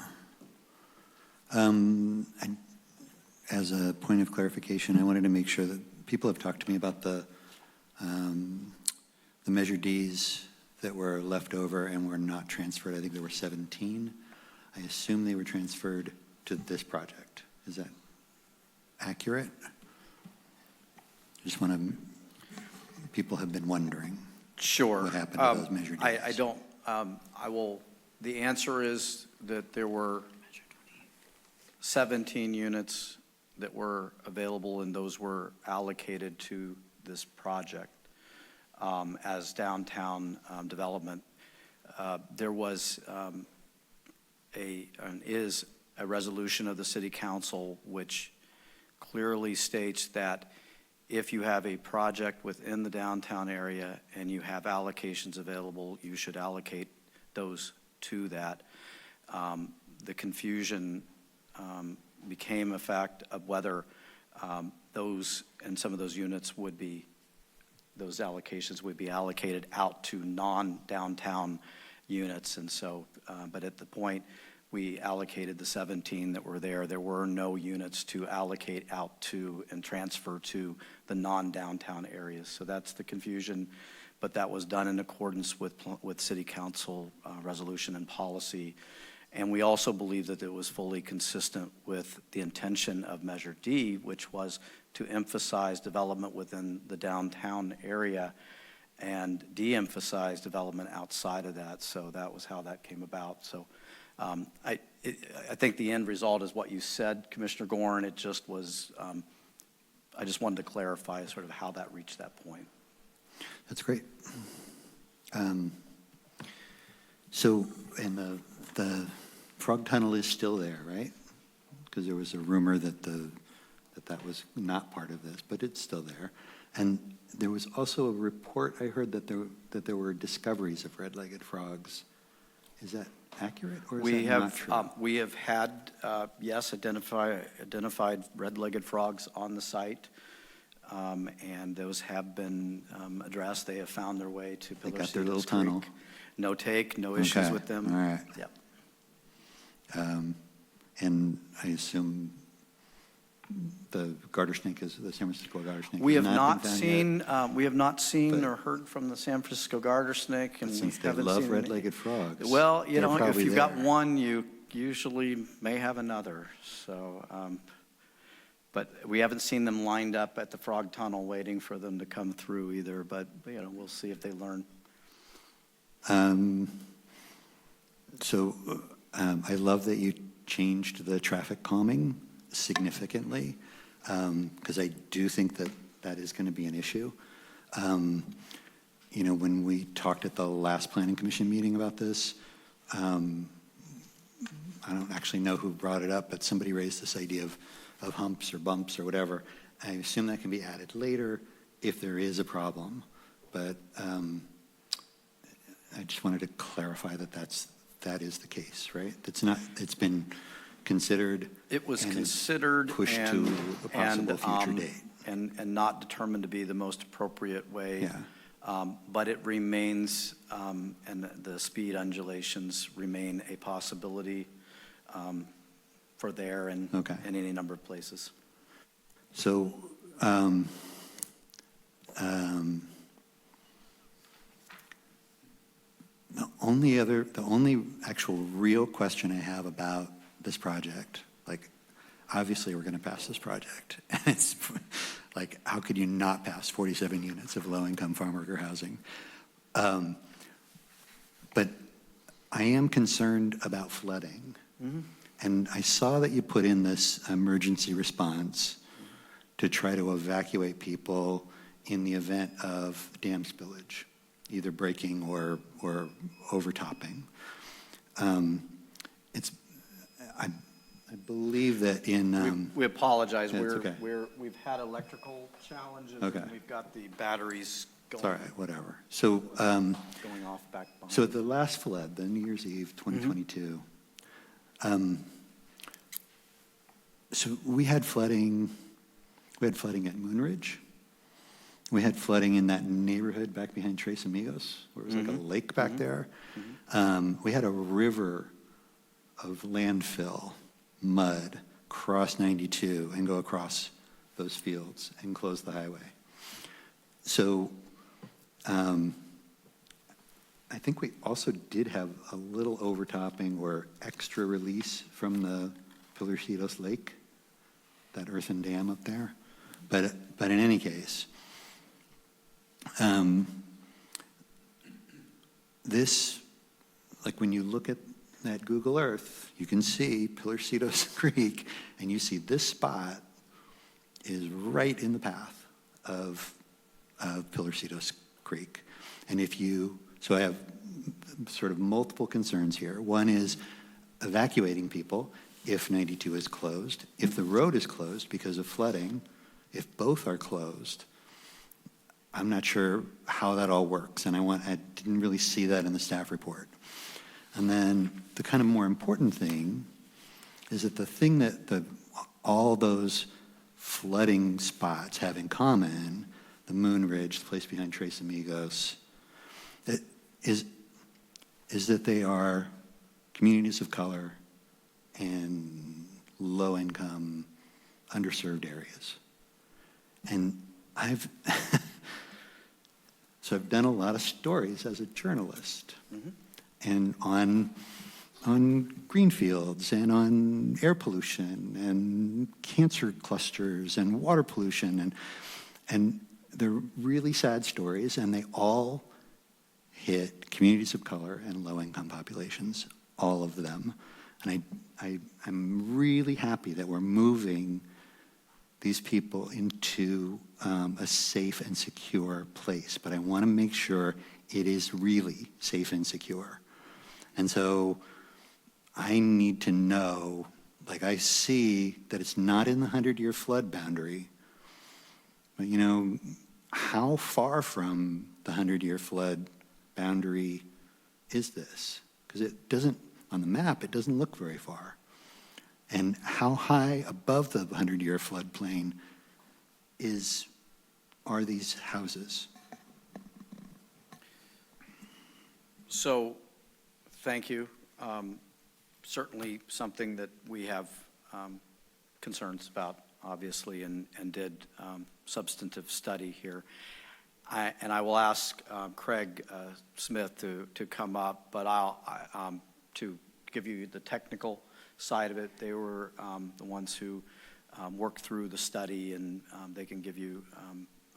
And as a point of clarification, I wanted to make sure that people have talked to me about the Measure Ds that were left over and were not transferred. I think there were 17. I assume they were transferred to this project. Is that accurate? Just want to, people have been wondering. Sure. What happened to those Measure Ds? I don't, the answer is that there were 17 units that were available, and those were allocated to this project as downtown development. There was is a resolution of the City Council which clearly states that if you have a project within the downtown area and you have allocations available, you should allocate those to that. The confusion became a fact of whether those and some of those units would be, those allocations would be allocated out to non-downtown units. And so, but at the point we allocated the 17 that were there, there were no units to allocate out to and transfer to the non-downtown areas. So that's the confusion, but that was done in accordance with City Council resolution and policy. And we also believe that it was fully consistent with the intention of Measure D, which was to emphasize development within the downtown area and de-emphasize development outside of that. So that was how that came about. So I think the end result is what you said, Commissioner Gorn. It just was, I just wanted to clarify sort of how that reached that point. That's great. So, and the frog tunnel is still there, right? Because there was a rumor that that was not part of this, but it's still there. And there was also a report I heard that there were discoveries of red-legged frogs. Is accurate, or is We that not have, true? we have had, yes, identified red-legged frogs on the site, and those have been addressed. They have found their way to They Pillar got their little Cedars Creek. tunnel. No take, no issues Okay, with them. all right. Yep. And I assume the garter snake is, the San Francisco garter snake? We has have been not found yet? seen, we have not seen But- or heard from the San Francisco garter snake, and But we since they haven't love seen any- red-legged frogs. Well, you they're know, if probably you've got there. one, you usually may have another, so, but we haven't seen them lined up at the frog tunnel waiting for them to come through either, but, you know, we'll see if they learn. So I love that you changed the traffic calming significantly, because I do think that that is going to be an issue. You know, when we talked at the last Planning Commission meeting about this, I don't actually know who brought it up, but somebody raised this idea of humps or bumps or whatever. I assume that can be added later if there is a problem, but I just wanted to clarify that that is the case, right? It's not, it's been considered. It was and is considered pushed to and, a possible future date. and not determined to be the most appropriate way. Yeah. But it remains, and the speed undulations remain a possibility for there and Okay. in any number of places. So, the only actual real question I have about this project, like, obviously we're going to pass this project. And it's like, how could you not pass 47 units of low-income farm worker housing? But I am concerned about flooding. Mm-hmm. And I saw that you put in this emergency response to try to evacuate people in the event of dam spillage, either breaking or overtopping. I believe that in We apologize. That's okay. We've had electrical challenges. Okay. And we've got the batteries it's all going, right, whatever. So going off back behind. so at the last flood, the New Year's Eve 2022, so we had flooding. We had flooding at Moonridge. We had flooding in that neighborhood back behind Tres Amigos, where it was like a lake back there. We had a river of landfill, mud, cross 92 and go across those fields and close the highway. So I think we also did have a little overtopping or extra release from the Pilarcitos Lake, that earthen dam up there. But in any case, this, like when you look at that Google Earth, you can see Pilarcitos Creek, and you see this spot is right in the path of Pilarcitos Creek. And so I have sort of multiple concerns here. One is evacuating people if 92 is closed. If the road is closed because of flooding, if both are closed, I'm not sure how that all works, and I didn't really see that in the staff report. And then the kind of more important thing is that the thing that all those flooding spots have in common, the Moonridge, the place behind Tres Amigos, is that they are communities of color and low-income, underserved areas. And so I've done a lot of stories as a journalist, and on green fields and on air pollution and cancer clusters and water pollution, and they're really sad stories, and they all hit communities of color and low-income populations, all of them. And I'm really happy that we're moving these people into a safe and secure place, but I want to make sure it is really safe and secure. And so I need to know, like, I see that it's not in the 100-year flood boundary, but how far from the 100-year flood boundary is this? Because on the map, it doesn't look very far. And how high above the 100-year floodplain are these houses? So, thank you. Certainly something that we have concerns about, obviously, and did substantive study here. I will ask Craig Smith to come up, but to give you the technical side of it. They were the ones who worked through the study, and they can give you,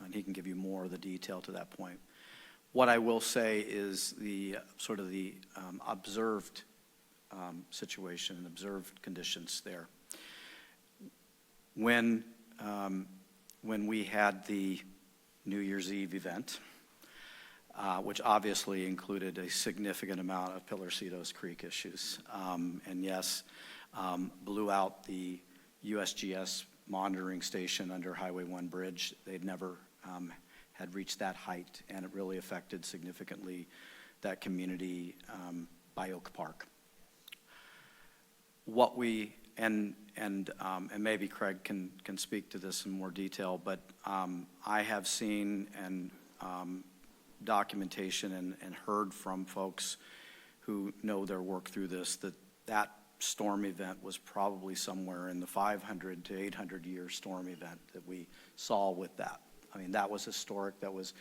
and he can give you more of the detail to that point. What I will say is the sort of the observed situation and observed conditions there. When we had the New Year's Eve event, which obviously included a significant amount of Pillarcitos Creek issues, and yes, blew out the USGS monitoring station under Highway 1 bridge. They'd never had reached that height, and it really affected significantly that community by Oak Park. What we, and maybe Craig can speak to this in more detail, but I have seen and documentation and heard from folks who know their work through this, that storm event was probably somewhere in the 500 to 800 year storm event that we saw with that. I mean, that was historic. That was,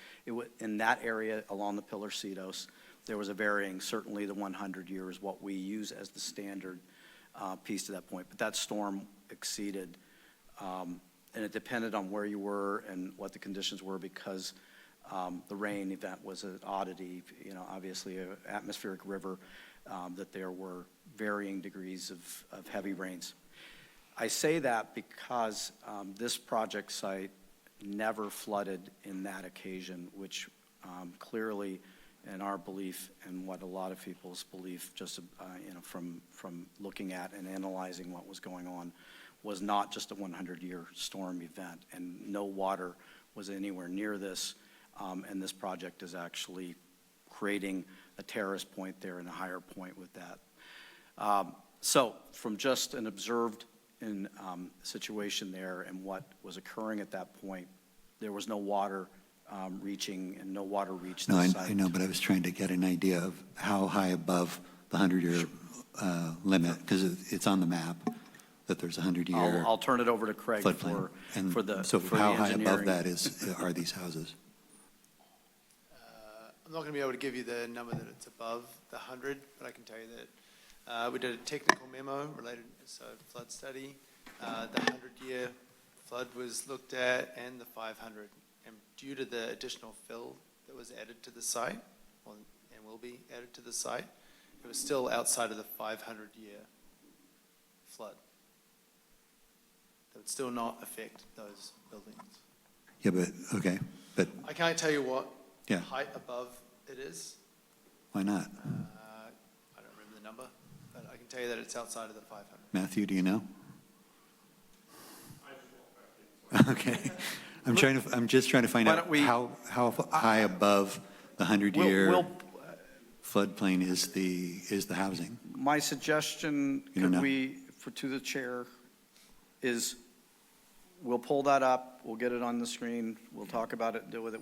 in that area along the Pillarcitos, there was a varying, certainly the 100 years, what we use as the standard piece to that point. But that storm exceeded, and it depended on where you were and what the conditions were, because the rain event was an oddity, obviously an atmospheric river, that there were varying degrees of heavy rains. I say that because this project site never flooded in that occasion, which clearly, in our belief and what a lot of people's belief, just from looking at and analyzing what was going on, was not just a 100-year storm event, and no water was anywhere near this, and this project is actually creating a terrace point there and a higher point with that. So from just an observed situation there and what was occurring at that point, there was no water reaching, and no water reached the site. I know, but I was trying to get an idea of how high above the 100-year limit, because it's on the map that there's a 100-year. I'll turn it over to Craig for the So how high above engineering. that are these houses? I'm not going to be able to give you the number that it's above the 100, but I can tell you that we did a technical memo related to flood study. The 100-year flood was looked at, and the 500. And due to the additional fill that was added to the site, and will be added to the site, it was still outside of the 500-year flood. That would still not affect those buildings. Yeah, but I can't tell you what Yeah. height above it is. why not? I don't remember the number, but I can tell you that it's outside of the 500. Matthew, do you know? Okay. I'm just trying to find Why out don't we- how high above the 100-year We'll, floodplain is the housing. my suggestion, You don't could know. we, to the chair, is we'll pull that up, we'll get it on the screen, we'll talk about it, deal with it,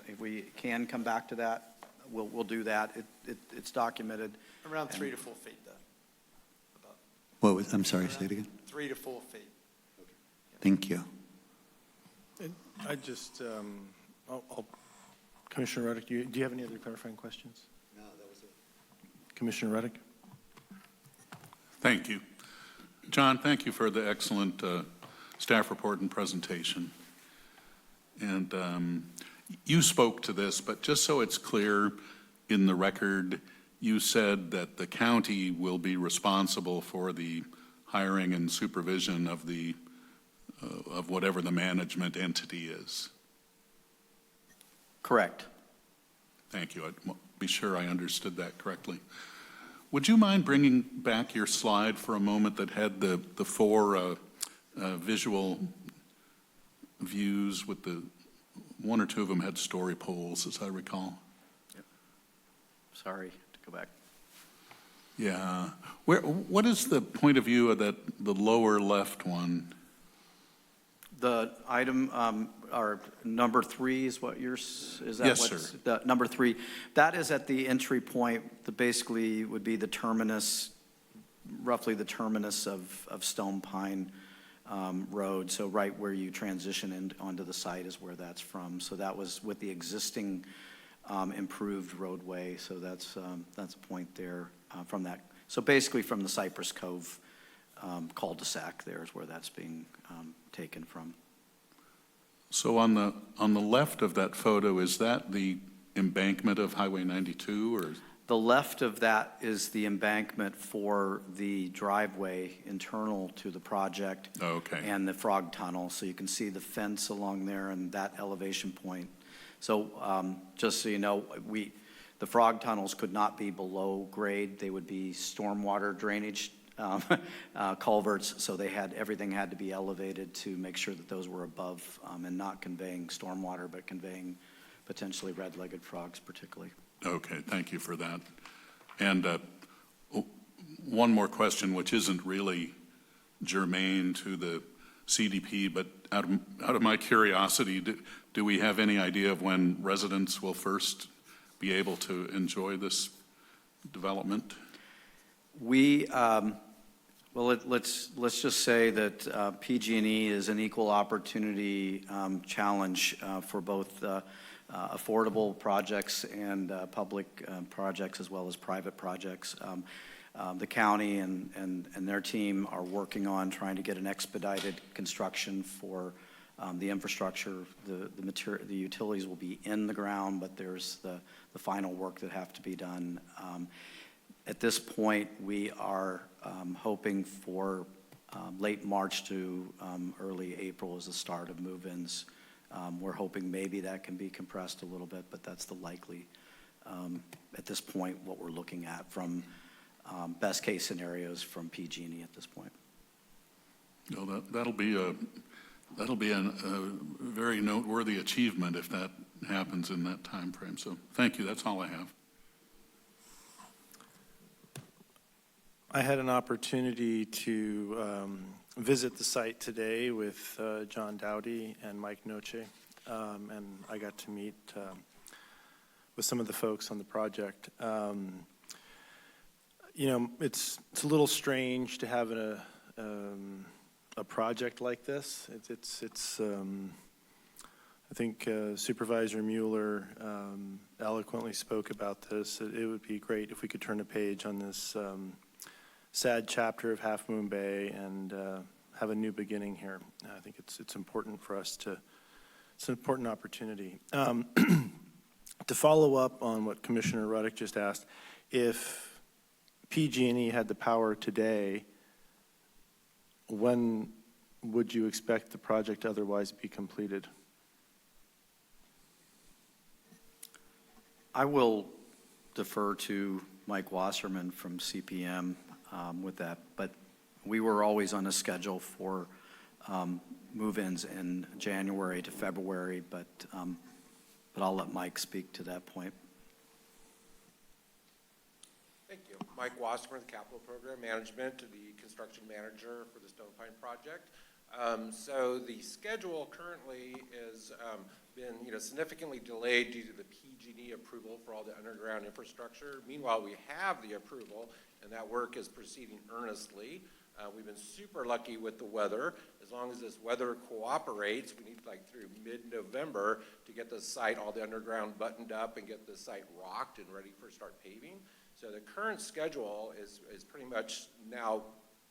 if we can come back to that, we'll do that. It's documented. Around 3 to 4 feet, though. Above. I'm sorry, say it again? 3 to 4 feet. Thank you. I just, Commissioner Reddick, do you have any other clarifying questions? No, that was it. Commissioner Reddick? Thank you. John, thank you for the excellent staff report and presentation. And you spoke to this, but just so it's clear in the record, you said that the county will be responsible for the hiring and supervision of of whatever the management entity is. Correct. Thank you. I'd be sure I understood that correctly. Would you mind bringing back your slide for a moment that had the four visual views with one or two of them had story poles, as I recall? Yep. Sorry, to go back. Yeah. What is the point of view of the lower left one? The item, or number 3 is what yours, is that Yes, what's? sir. The number 3, that is at the entry point, that basically would be the terminus, roughly the terminus of Stone Pine Road. So right where you transition onto the site is where that's from. So that was with the existing improved roadway. So that's a point there from that. So basically from the Cypress Cove cul-de-sac there is where that's being taken from. So on the left of that photo, is that the embankment of Highway 92, or? The left of that is the embankment for the driveway internal to the project. Oh, okay. And the frog tunnel, so you can see the fence along there and that elevation point. So just so you know, the frog tunnels could not be below grade. They would be stormwater drainage culverts, so everything had to be elevated to make sure that those were above and not conveying stormwater, but conveying potentially red-legged frogs particularly. Okay, thank you for that. And one more question, which isn't really germane to the CDP, but out of my curiosity, do we have any idea of when residents will first be able to enjoy this development? Well, let's just say that PG&E is an equal opportunity challenge for both affordable projects and public projects as well as private projects. The county and their team are working on trying to get an expedited construction for the infrastructure. The utilities will be in the ground, but there's the final work that have to be done. At this point, we are hoping for late March to early April as the start of move-ins. We're hoping maybe that can be compressed a little bit, but that's the likely, at this point, what we're looking at from best case scenarios from PG&E at this point. No, that'll be a very noteworthy achievement if that happens in that time frame. So thank you. That's all I have. I had an opportunity to visit the site today with John Dowdy and Mike Noce, and I got to meet with some of the folks on the project. You know, it's a little strange to have a project like this. I think Supervisor Mueller eloquently spoke about this. It would be great if we could turn a page on this sad chapter of Half Moon Bay and have a new beginning here. I think it's important for us it's an important opportunity. To follow up on what Commissioner Ruddick just asked, if PG&E had the power today, when would you expect the project otherwise be completed? I will defer to Mike Wasserman from CPM with that, but we were always on a schedule for move-ins in January to February, but I'll let Mike speak to that point. Thank you. Mike Wasserman, Capital Program Management, the construction manager for the Stone Pine project. So the schedule currently has been, significantly delayed due to the PG&E approval for all the underground infrastructure. Meanwhile, we have the approval, and that work is proceeding earnestly. We've been super lucky with the weather. As long as this weather cooperates, we need through mid-November to get the site, all the underground buttoned up and get the site rocked and ready for start paving. So the current schedule is pretty much now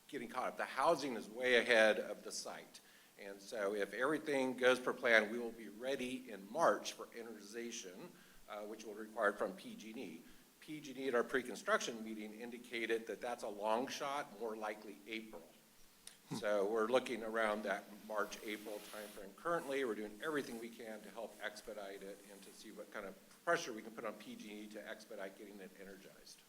getting caught up. The housing is way ahead of the site. And so if everything goes per plan, we will be ready in March for energization, which will be required from PG&E. PG&E at our pre-construction meeting indicated that that's a long shot, more likely April. So we're looking around that March, April timeframe. Currently, we're doing everything we can to help expedite it and to see what kind of pressure we can put on PG&E to expedite getting it energized.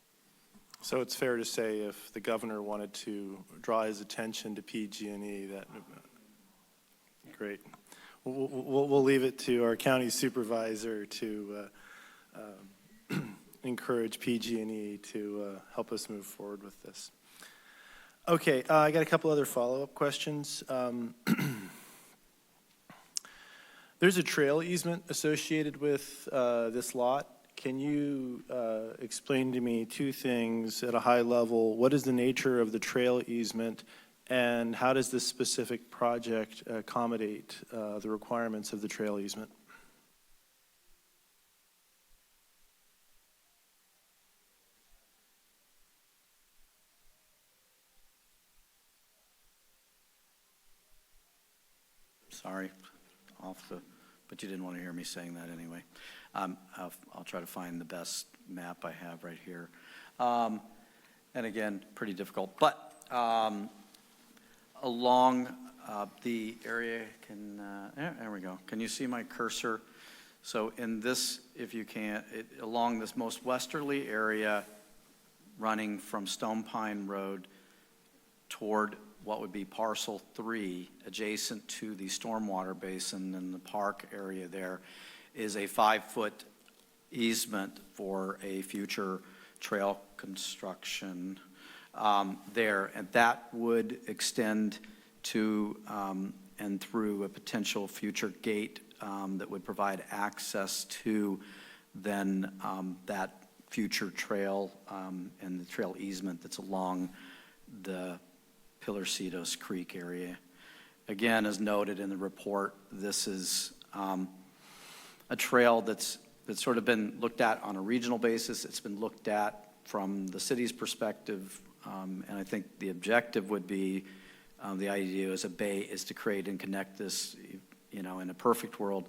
So it's fair to say if the governor wanted to draw his attention to PG&E, that great. We'll leave it to our county supervisor to encourage PG&E to help us move forward with this. Okay, I got a couple other follow-up questions. There's a trail easement associated with this lot. Can you explain to me two things at a high level? What is the nature of the trail easement, and how does this specific project accommodate the requirements of the trail easement? Sorry, but you didn't want to hear me saying that anyway. I'll try to find the best map I have right here. And again, pretty difficult, but along the area, there we go. Can you see my cursor? So in this, if you can, along this most westerly area running from Stone Pine Road toward what would be parcel 3, adjacent to the stormwater basin in the park area there, is a 5-foot easement for a future trail construction there. And that would extend to and through a potential future gate that would provide access to then that future trail and the trail easement that's along the Pillarcitos Creek area. Again, as noted in the report, this is a trail that's sort of been looked at on a regional basis. It's been looked at from the city's perspective, and I think the objective would be, the idea as a bay is to create and connect this, in a perfect world,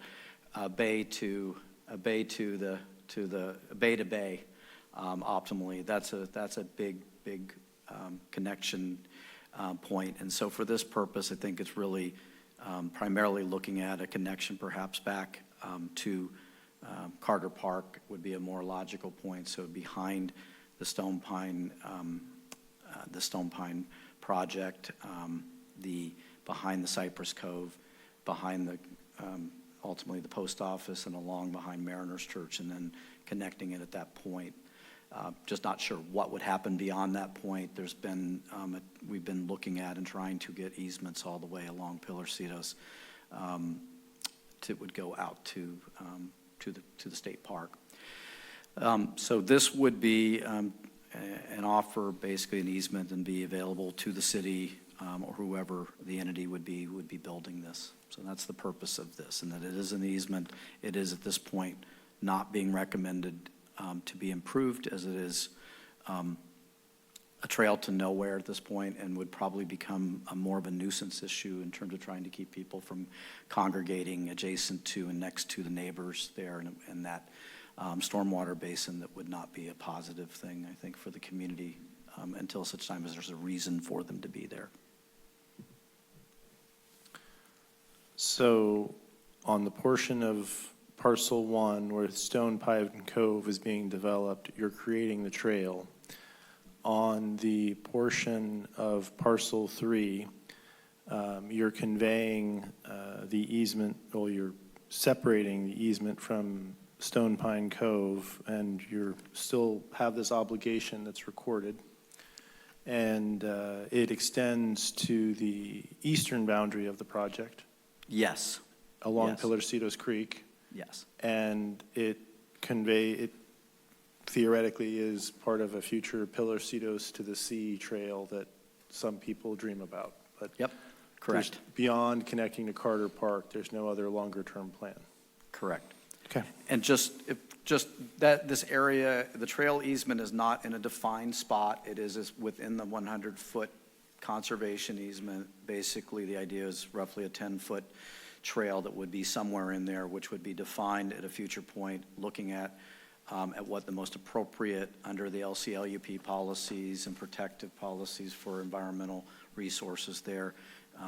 bay to bay, optimally. That's a big connection point. And so for this purpose, I think it's really primarily looking at a connection perhaps back to Carter Park would be a more logical point. So behind the Stone Pine project, behind the Cypress Cove, behind the ultimately the post office, and along behind Mariners Church, and then connecting it at that point. Just not sure what would happen beyond that point. There's been, we've been looking at and trying to get easements all the way along Pillarcitos would go out to the state park. So this would be an offer, basically an easement, and be available to the city or whoever the entity would be building this. So that's the purpose of this, and that it is an easement. It is at this point not being recommended to be improved, as it is a trail to nowhere at this point, and would probably become more of a nuisance issue in terms of trying to keep people from congregating adjacent to and next to the neighbors there in that stormwater basin. That would not be a positive thing, I think, for the community until such time as there's a reason for them to be there. So on the portion of Parcel 1, where Stone Pine Cove is being developed, you're creating the trail. On the portion of Parcel 3, you're conveying the easement, or you're separating the easement from Stone Pine Cove, and you still have this obligation that's recorded. And it extends to the eastern boundary of the project. Yes. Along Yes. Pillarcitos Creek. Yes. And it theoretically is part of a future Pillarcitos to the Sea trail that some people dream about. But Yep, correct. Beyond connecting to Carter Park, there's no other longer-term plan. Correct. Okay. And just that this area, the trail easement is not in a defined spot. It is within the 100-foot conservation easement. Basically, the idea is roughly a 10-foot trail that would be somewhere in there, which would be defined at a future point, looking at what the most appropriate under the LCLUP policies and protective policies for environmental resources there,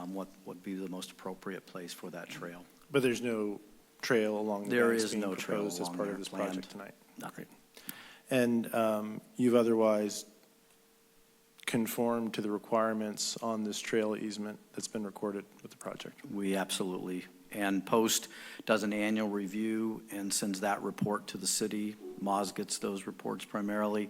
what would be the most appropriate place for that trail. But there's no trail along the There banks is being no trail proposed as along part there of this planned. project tonight? Nothing. And you've otherwise conformed to the requirements on this trail easement that's been recorded with the project? We absolutely. And Post does an annual review and sends that report to the city Moz gets those reports primarily,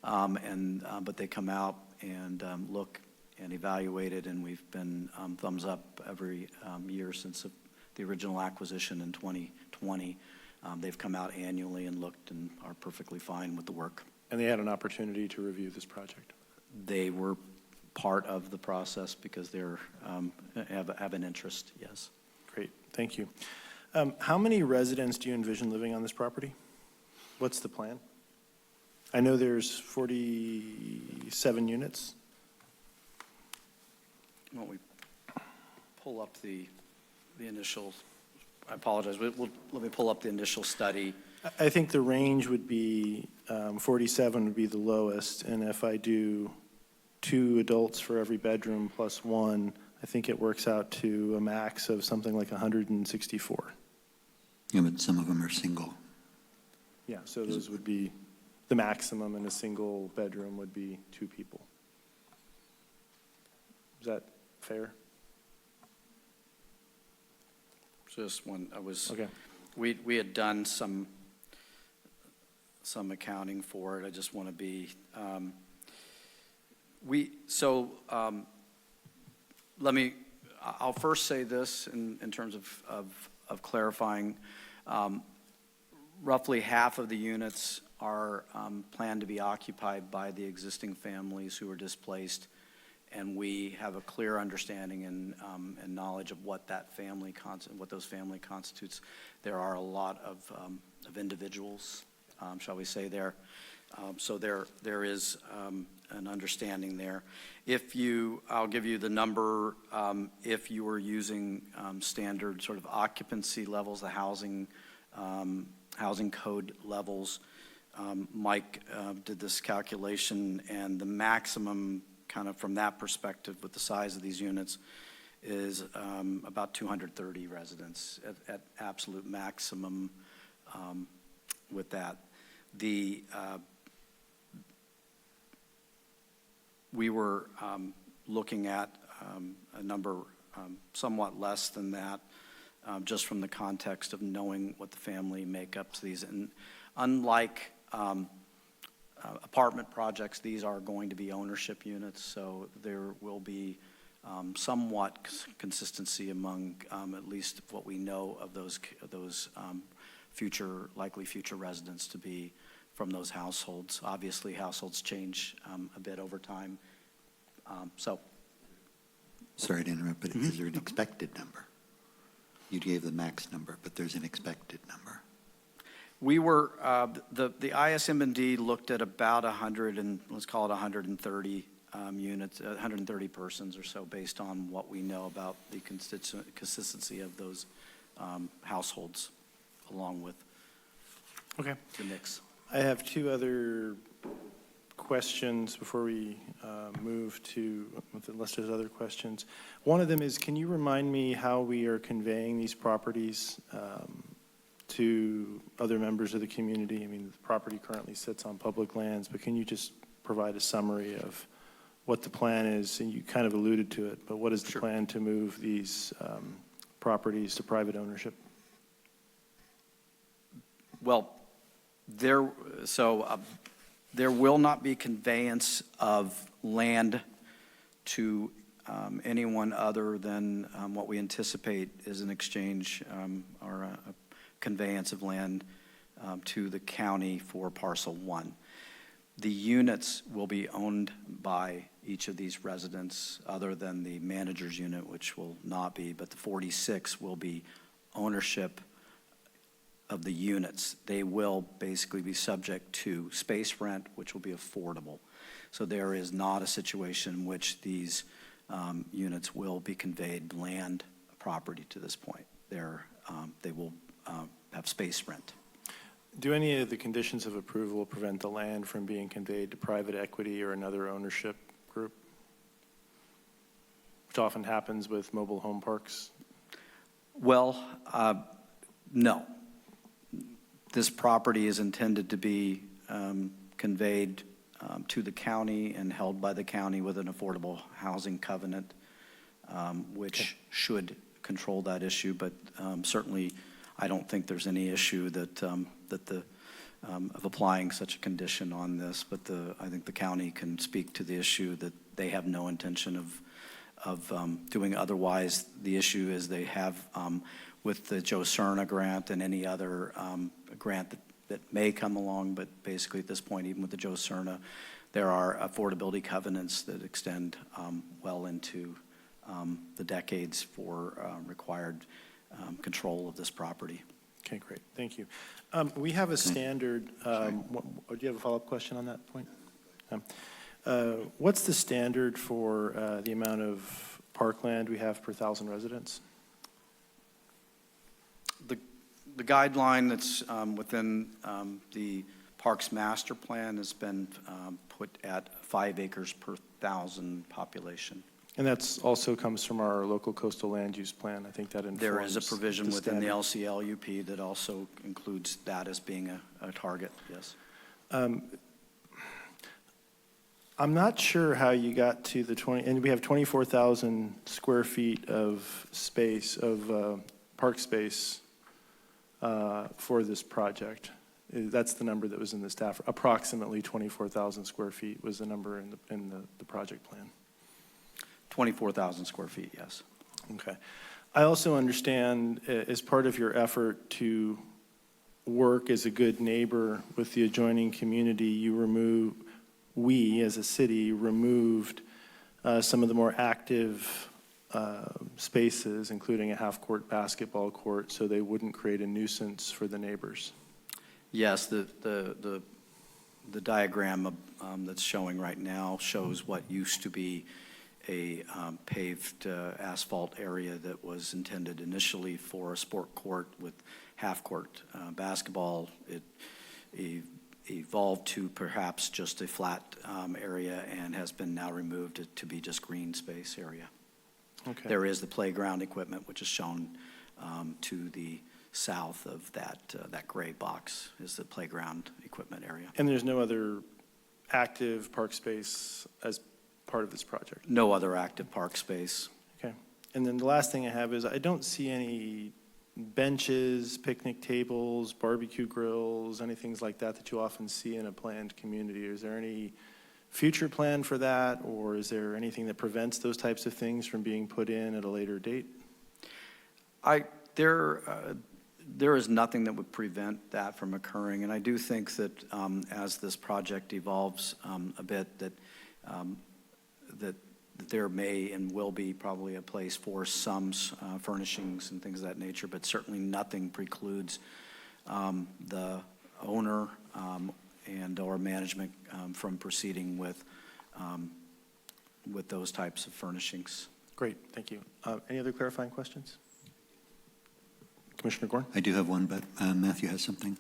but they come out and look and evaluate it, and we've been thumbs up every year since the original acquisition in 2020. They've come out annually and looked and are perfectly fine with the work. And they had an opportunity to review this project? They were part of the process because they're have an interest, yes. Great, thank you. How many residents do you envision living on this property? What's the plan? I know there's 47 units. Why don't we pull up the initial, I apologize, let me pull up the initial study. I think the range would be 47 would be the lowest, and if I do 2 adults for every bedroom plus 1, I think it works out to a max of something like 164. Yeah, but some of them are single. Yeah, so those would be, the maximum in a single bedroom would be 2 people. Is that fair? Just one, Okay. we had done some accounting for it. I just want to be, I'll first say this in terms of clarifying. Roughly half of the units are planned to be occupied by the existing families who are displaced, and we have a clear understanding and knowledge of what those family constitutes. There are a lot of individuals, shall we say, there. So there is an understanding there. I'll give you the number, if you were using standard sort of occupancy levels, the housing code levels. Mike did this calculation, and the maximum kind of from that perspective with the size of these units is about 230 residents at absolute maximum with that. We were looking at a number somewhat less than that, just from the context of knowing what the family makeups these. And unlike apartment projects, these are going to be ownership units, so there will be somewhat consistency among at least what we know of those likely future residents to be from those households. Obviously, households change a bit over time. Sorry to interrupt, but is there an expected number? You gave the max number, but there's an expected number. We were, the ISM&D looked at about 100 and let's call it 130 units, 130 persons or so based on what we know about the consistency of those households along with Okay. the mix. I have 2 other questions before we move to, unless there's other questions. One of them is, can you remind me how we are conveying these properties to other members of the community? I mean, the property currently sits on public lands, but can you just provide a summary of what the plan is? And you kind of alluded to it, but what is the plan to move these properties to private ownership? Well, there will not be conveyance of land to anyone other than what we anticipate is an exchange or a conveyance of land to the county for parcel 1. The units will be owned by each of these residents other than the manager's unit, which will not be, but the 46 will be ownership of the units. They will basically be subject to space rent, which will be affordable. So there is not a situation in which these units will be conveyed land property to this point. They will have space rent. Do any of the conditions of approval prevent the land from being conveyed to private equity or another ownership group, which often happens with mobile home parks? Well, no. This property is intended to be conveyed to the county and held by the county with an affordable housing covenant, which should control that issue. But certainly, I don't think there's any issue that the of applying such a condition on this, but I think the county can speak to the issue that they have no intention of doing otherwise. The issue is they have, with the Joe Cerna grant and any other grant that may come along, but basically at this point, even with the Joe Cerna, there are affordability covenants that extend well into the decades for required control of this property. Okay, great, thank you. We have a standard, do you have a follow-up question on that point? What's the standard for the amount of parkland we have per 1,000 residents? The guideline that's within the Parks Master Plan has been put at 5 acres per 1,000 population. And that's also comes from our local coastal land use plan. I think that informs. There is a provision the within the standard. LCLUP that also includes that as being a target, yes. I'm not sure how you got to the 20, and we have 24,000 square feet of space, of park space for this project. That's the number that was in the staff, approximately 24,000 square feet was the number in the project plan. 24,000 square feet, yes. Okay. I also understand as part of your effort to work as a good neighbor with the adjoining community, we as a city removed some of the more active spaces, including a half-court basketball court, so they wouldn't create a nuisance for the neighbors. Yes, the diagram that's showing right now shows what used to be a paved asphalt area that was intended initially for a sport court with half-court basketball. It evolved to perhaps just a flat area and has been now removed to be just green space area. Okay. There is the playground equipment, which is shown to the south of that gray box is the playground equipment area. And there's no other active park space as part of this project? No other active park space. Okay. And then the last thing I have is I don't see any benches, picnic tables, barbecue grills, anything like that you often see in a planned community. Is there any future plan for that, or is there anything that prevents those types of things from being put in at a later date? There is nothing that would prevent that from occurring, and I do think that as this project evolves a bit, that there may and will be probably a place for some furnishings and things of that nature, but certainly nothing precludes the owner and or management from proceeding with those types of furnishings. Great, thank you. Any other clarifying questions? Commissioner Gorn? I do have one, but Matthew has something.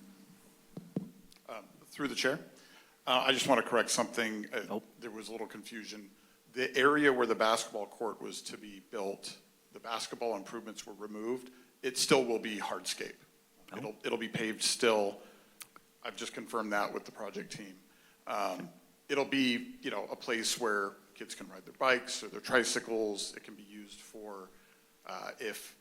Through the chair, I just want to correct something. There was a little confusion. The area where the basketball court was to be built, the basketball improvements were removed. It still will be hardscape. It'll be paved still. I've just confirmed that with the project team. It'll be, a place where kids can ride their bikes or their tricycles. It can be used for if,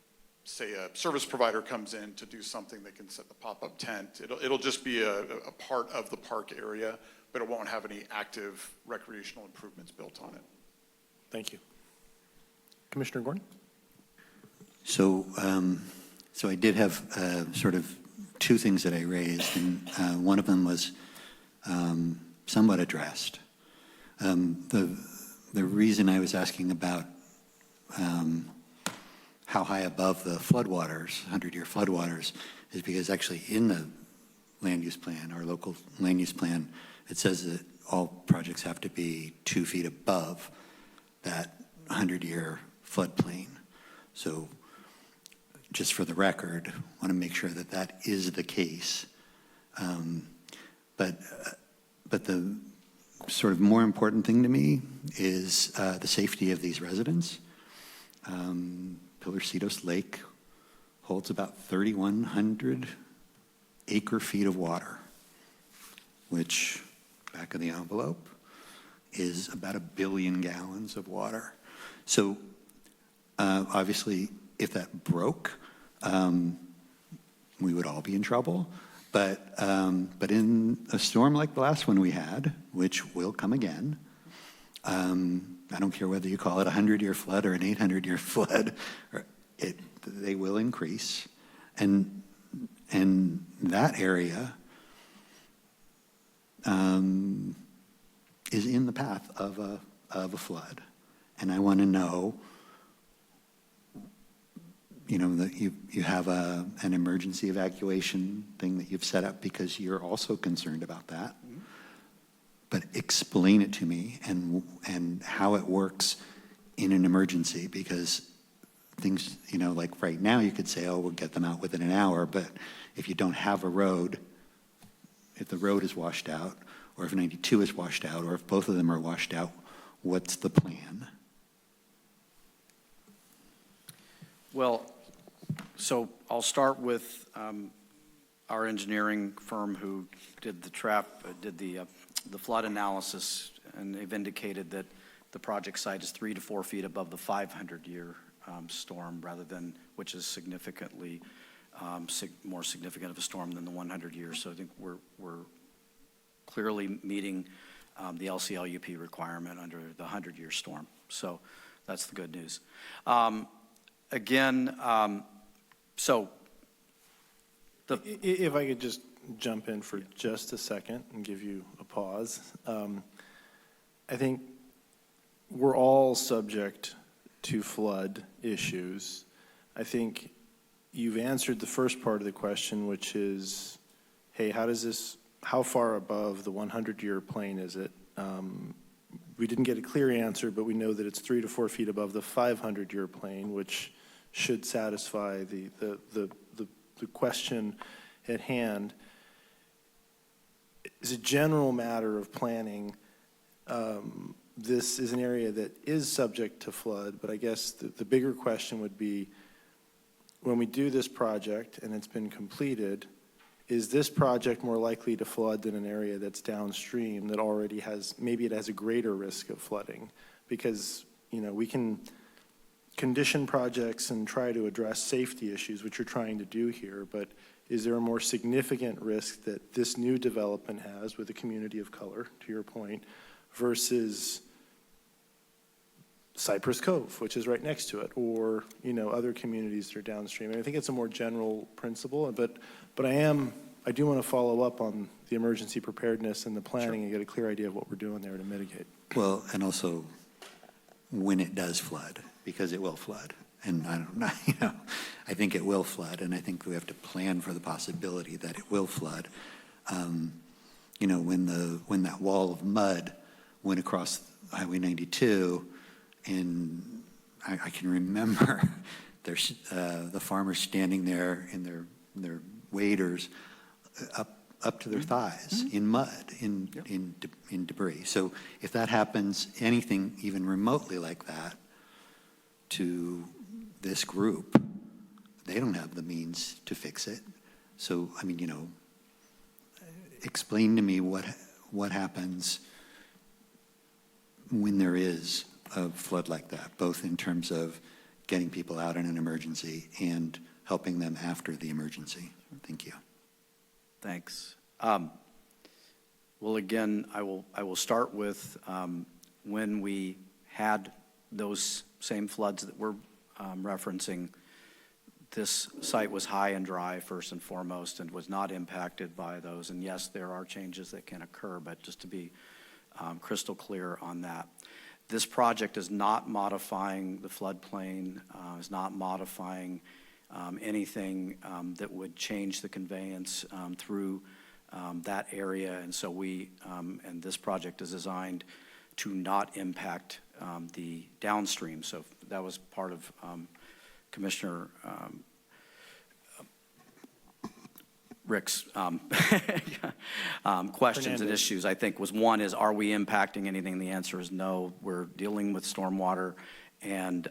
say, a service provider comes in to do something, they can set the pop-up tent. It'll just be a part of the park area, but it won't have any active recreational improvements built on it. Thank you. Commissioner Gorn? So I did have sort of two things that I raised, and one of them was somewhat addressed. The reason I was asking about how high above the floodwaters, 100-year floodwaters, is because actually in the land use plan, our local land use plan, it says that all projects have to be 2 feet above that 100-year floodplain. So just for the record, I want to make sure that that is the case. But the sort of more important thing to me is the safety of these residents. Pilarcitos Lake holds about 3,100 acre-feet of water, which, back of the envelope, is about 1 billion gallons of water. So obviously, if that broke, we would all be in trouble. But in a storm like the last one we had, which will come again, I don't care whether you call it a 100-year flood or an 800-year flood, they will increase. And that area is in the path of a flood. And I want to know, that you have an emergency evacuation thing that you've set up because you're also concerned about that. Mm-hmm. But explain it to me and how it works in an emergency, because things, like right now you could say, oh, we'll get them out within an hour, but if you don't have a road, if the road is washed out, or if 92 is washed out, or if both of them are washed out, what's the plan? Well, so I'll start with our engineering firm who did the flood analysis, and they've indicated that the project site is 3 to 4 feet above the 500-year storm, rather than, which is significantly more significant of a storm than the 100 years. So I think we're clearly meeting the LCLUP requirement under the 100-year storm. So that's the good news. If I could just jump in for just a second and give you a pause. I think we're all subject to flood issues. I think you've answered the first part of the question, which is, hey, how far above the 100-year plane is it? We didn't get a clear answer, but we know that it's 3 to 4 feet above the 500-year plane, which should satisfy the question at hand. As a general matter of planning, this is an area that is subject to flood, but I guess the bigger question would be, when we do this project and it's been completed, is this project more likely to flood than an area that's downstream that already has, maybe it has a greater risk of flooding? Because, we can condition projects and try to address safety issues, which you're trying to do here, but is there a more significant risk that this new development has with a community of color, to your point, versus Cypress Cove, which is right next to it, or, other communities that are downstream? And I think it's a more general principle, but I do want to follow up on the emergency preparedness and the planning and get a clear idea of what we're doing there to mitigate. Well, and also when it does flood, because it will flood. And I don't know, I think it will flood, and I think we have to plan for the possibility that it will flood. When that wall of mud went across Highway 92, and I can remember there's the farmers standing there in their waders up to their thighs in mud, in debris. So if that happens, anything even remotely like that to this group, they don't have the means to fix it. So, explain to me what happens when there is a flood like that, both in terms of getting people out in an emergency and helping them after the emergency. Thank you. Thanks. Well, again, I will start with when we had those same floods that we're referencing. This site was high and dry first and foremost and was not impacted by those. And yes, there are changes that can occur, but just to be crystal clear on that. This project is not modifying the floodplain, is not modifying anything that would change the conveyance through that area. And so and this project is designed to not impact the downstream. So that was part of Commissioner Rick's questions and issues, I think, was one is, are we impacting anything? The answer is no. We're dealing with stormwater and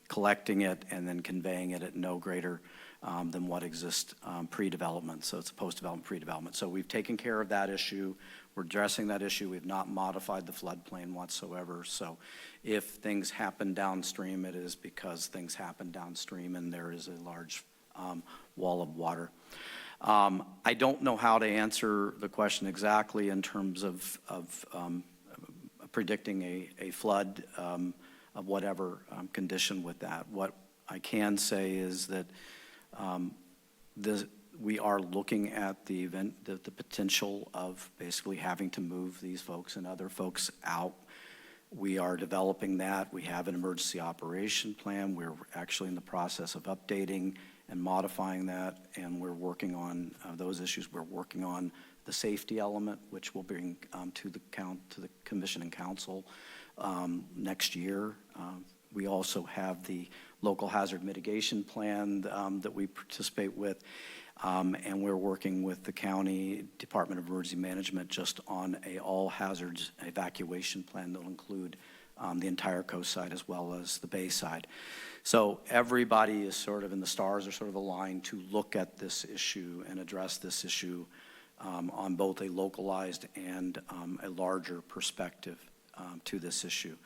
collecting it and then conveying it at no greater than what exists pre-development. So it's post-development, pre-development. So we've taken care of that issue. We're addressing that issue. We've not modified the floodplain whatsoever. So if things happen downstream, it is because things happen downstream and there is a large wall of water. I don't know how to answer the question exactly in terms of predicting a flood of whatever condition with that. What I can say is that we are looking at the potential of basically having to move these folks and other folks out. We are developing that. We have an emergency operation plan. We're actually in the process of updating and modifying that, and we're working on those issues. We're working on the safety element, which we'll bring to the Commission and Council next year. We also have the local hazard mitigation plan that we participate with, and we're working with the County Department of Emergency Management just on a all hazards evacuation plan that'll include the entire coast side as well as the bay side. So everybody is sort of, and the stars are sort of aligned to look at this issue and address this issue on both a localized and a larger perspective to this issue.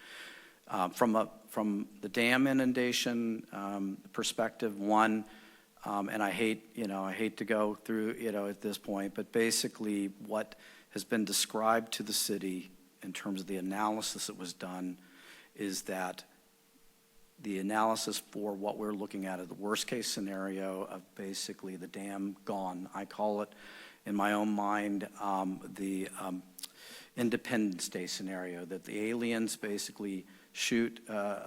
From the dam inundation perspective, one, and I hate to go through, at this point, but basically what has been described to the city in terms of the analysis that was done is that the analysis for what we're looking at is the worst case scenario of basically the dam gone. I call it, in my own mind, the Independence Day scenario, that the aliens basically shoot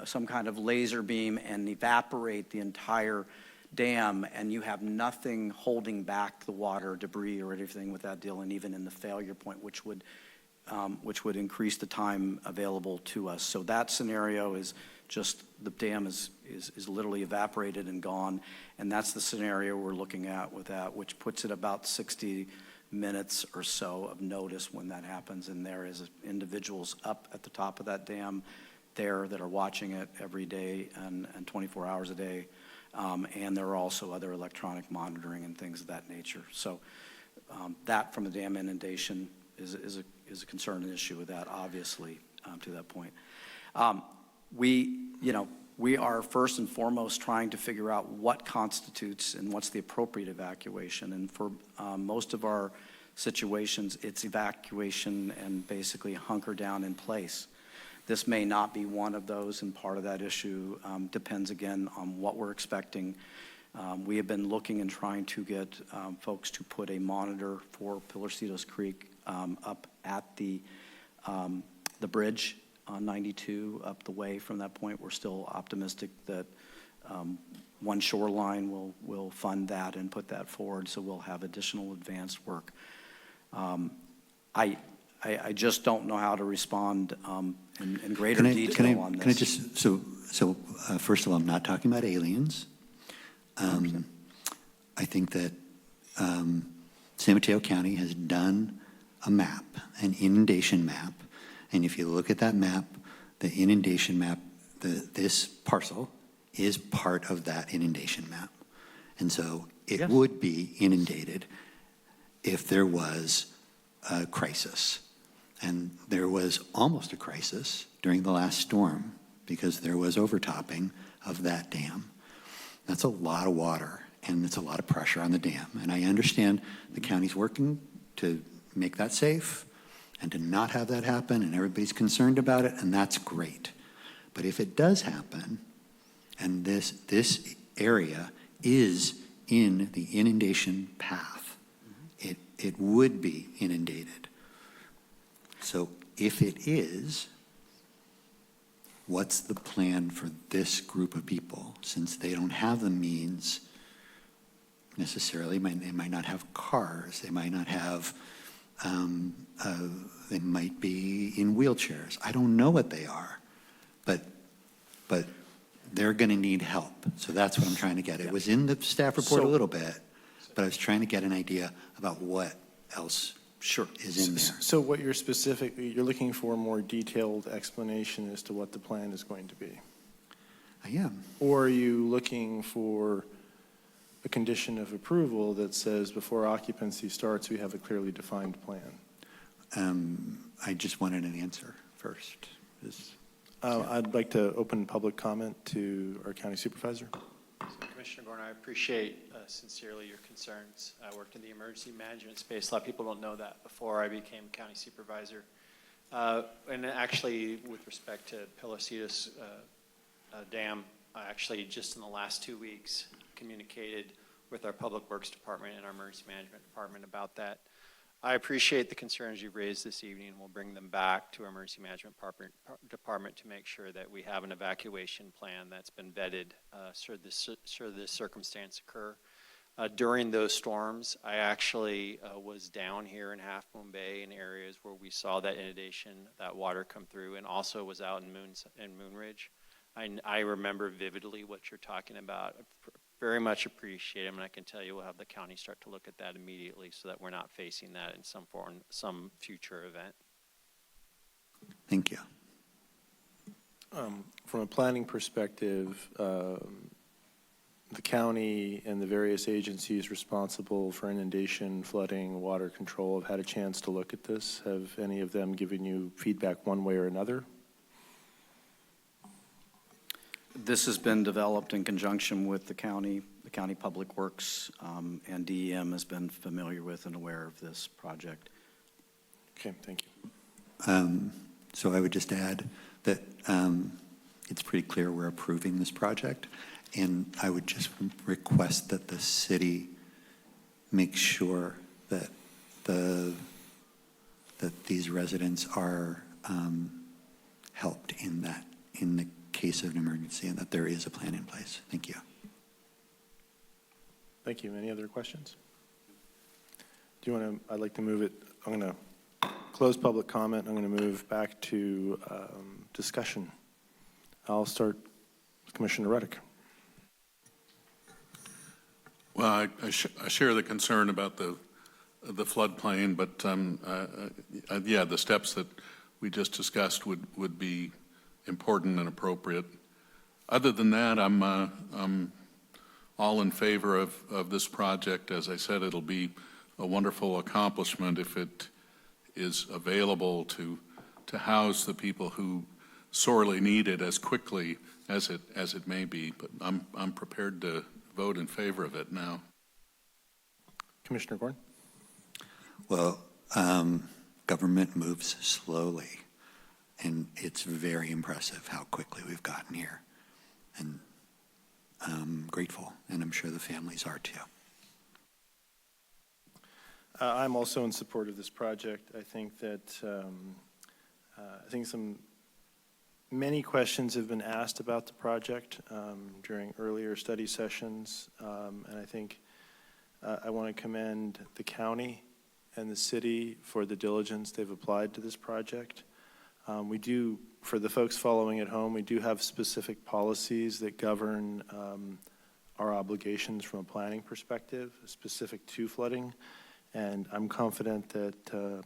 some kind of laser beam and evaporate the entire dam, and you have nothing holding back the water, debris, or anything with that deal, and even in the failure point, which would increase the time available to us. So that scenario is just the dam is literally evaporated and gone, and that's the scenario we're looking at with that, which puts it about 60 minutes or so of notice when that happens, and there is individuals up at the top of that dam there that are watching it every day and 24 hours a day, and there are also other electronic monitoring and things of that nature. So that from the dam inundation is a concern and issue with that, obviously, to that point. We are first and foremost trying to figure out what constitutes and what's the appropriate evacuation. And for most of our situations, it's evacuation and basically hunker down in place. This may not be one of those, and part of that issue depends again on what we're expecting. We have been looking and trying to get folks to put a monitor for Pillarcitos Creek up at the bridge on 92 up the way from that point. We're still optimistic that One Shoreline will fund that and put that forward, so we'll have additional advanced work. I just don't know how to respond in greater detail on this. Can I just, so first of all, I'm not talking about aliens. I think that San Mateo County has done a map, an inundation map, and if you look at that map, the inundation map, this parcel is part of that inundation map. And so it would be inundated if there was a crisis. And there was almost a crisis during the last storm because there was overtopping of that dam. That's a lot of water, and it's a lot of pressure on the dam. And I understand the county's working to make that safe and to not have that happen, and everybody's concerned about it, and that's great. But if it does happen, and this area is in the inundation path, it would be inundated. So if it is, what's the plan for this group of people? Since they don't have the means necessarily, they might not have cars, they might not have, they might be in wheelchairs. I don't know what they are, but they're going to need help. So that's what I'm trying to get. It was in the staff report a little bit, but I was trying to get an idea about what else is in there. So what you're looking for a more detailed explanation as to what the plan is going to be? I am. Or are you looking for a condition of approval that says before occupancy starts, we have a clearly defined plan? I just wanted an answer first. I'd like to open public comment to our county supervisor. So Commissioner Gorn, I appreciate sincerely your concerns. I worked in the emergency management space. A lot of people don't know that before I became county supervisor. And actually, with respect to Pelositas Dam, I actually just in the last 2 weeks communicated with our Public Works Department and our Emergency Management Department about that. I appreciate the concerns you've raised this evening, and we'll bring them back to our Emergency Management Department to make sure that we have an evacuation plan that's been vetted should this circumstance occur. During those storms, I actually was down here in Half Moon Bay in areas where we saw that inundation, that water come through, and also was out in Moon Ridge. I remember vividly what you're talking about. Very much appreciate it, and I can tell you we'll have the county start to look at that immediately so that we're not facing that in some future event. Thank you. From a planning perspective, the county and the various agencies responsible for inundation, flooding, water control have had a chance to look at this. Have any of them given you feedback one way or another? This has been developed in conjunction with the county Public Works, and DEM has been familiar with and aware of this project. Okay, thank you. So I would just add that it's pretty clear we're approving this project, and I would just request that the city make sure that that these residents are helped in the case of an emergency, and that there is a plan in place. Thank you. Thank you. Any other questions? Do you want to, I'd like to move it, I'm going to close public comment. I'm going to move back to discussion. I'll start with Commissioner Reddick. Well, I share the concern about the floodplain, but yeah, the steps that we just discussed would be important and appropriate. Other than that, I'm all in favor of this project. As I said, it'll be a wonderful accomplishment if it is available to house the people who sorely need it as quickly as it may be. But I'm prepared to vote in favor of it now. Commissioner Gordon? Well, government moves slowly, and it's very impressive how quickly we've gotten here. And I'm grateful, and I'm sure the families are too. I'm also in support of this project. I think that many questions have been asked about the project during earlier study sessions, and I think I want to commend the county and the city for the diligence they've applied to this project. We do, for the folks following at home, we do have specific policies that govern our obligations from a planning perspective, specific to flooding, and I'm confident that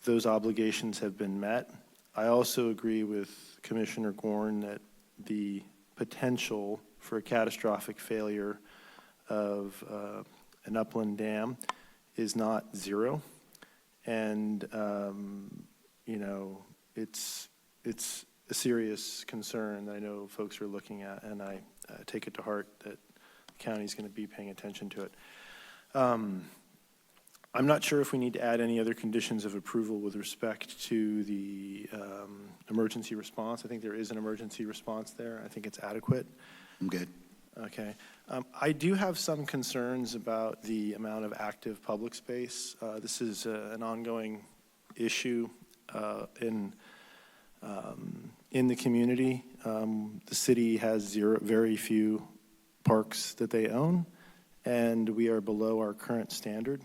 those obligations have been met. I also agree with Commissioner Gorn that the potential for a catastrophic failure of an upland dam is not zero, and you know, it's a serious concern that I know folks are looking at, and I take it to heart that the county is going to be paying attention to it. I'm not sure if we need to add any other conditions of approval with respect to the emergency response. I think there is an emergency response there. I think it's adequate. I'm good. Okay. I do have some concerns about the amount of active public space. This is an ongoing issue in the community. The city has very few parks that they own, and we are below our current standard.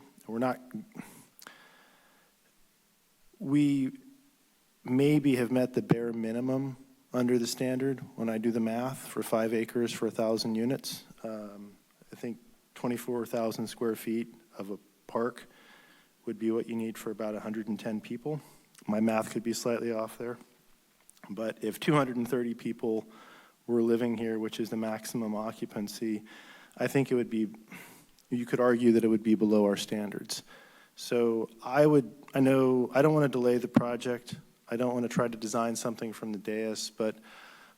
We maybe have met the bare minimum under the standard when I do the math for 5 acres for 1,000 units. I think 24,000 square feet of a park would be what you need for about 110 people. My math could be slightly off there. But if 230 people were living here, which is the maximum occupancy, I think it would be, you could argue that it would be below our standards. So I know, I don't want to delay the project. I don't want to try to design something from the dais, but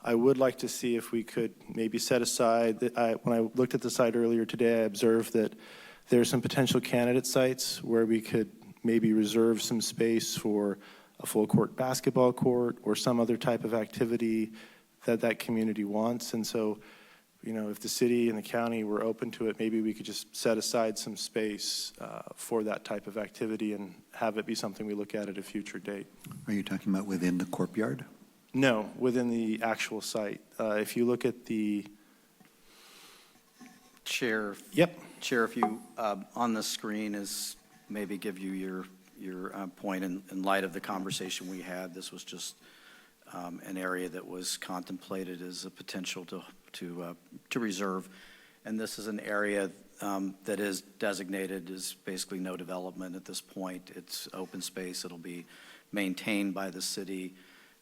I would like to see if we could maybe set aside, when I looked at the site earlier today, I observed that there are some potential candidate sites where we could maybe reserve some space for a full court basketball court or some other type of activity that that community wants. And so, you know, if the city and the county were open to it, maybe we could just set aside some space for that type of activity and have it be something we look at a future date. Are you talking about within the courtyard? No, within the actual site. If you look at the Chair. Yep. Chair, if you, on the screen is maybe give you your point in light of the conversation we had. This was just an area that was contemplated as a potential to reserve. And this is an area that is designated as basically no development at this point. It's open space. It'll be maintained by the city,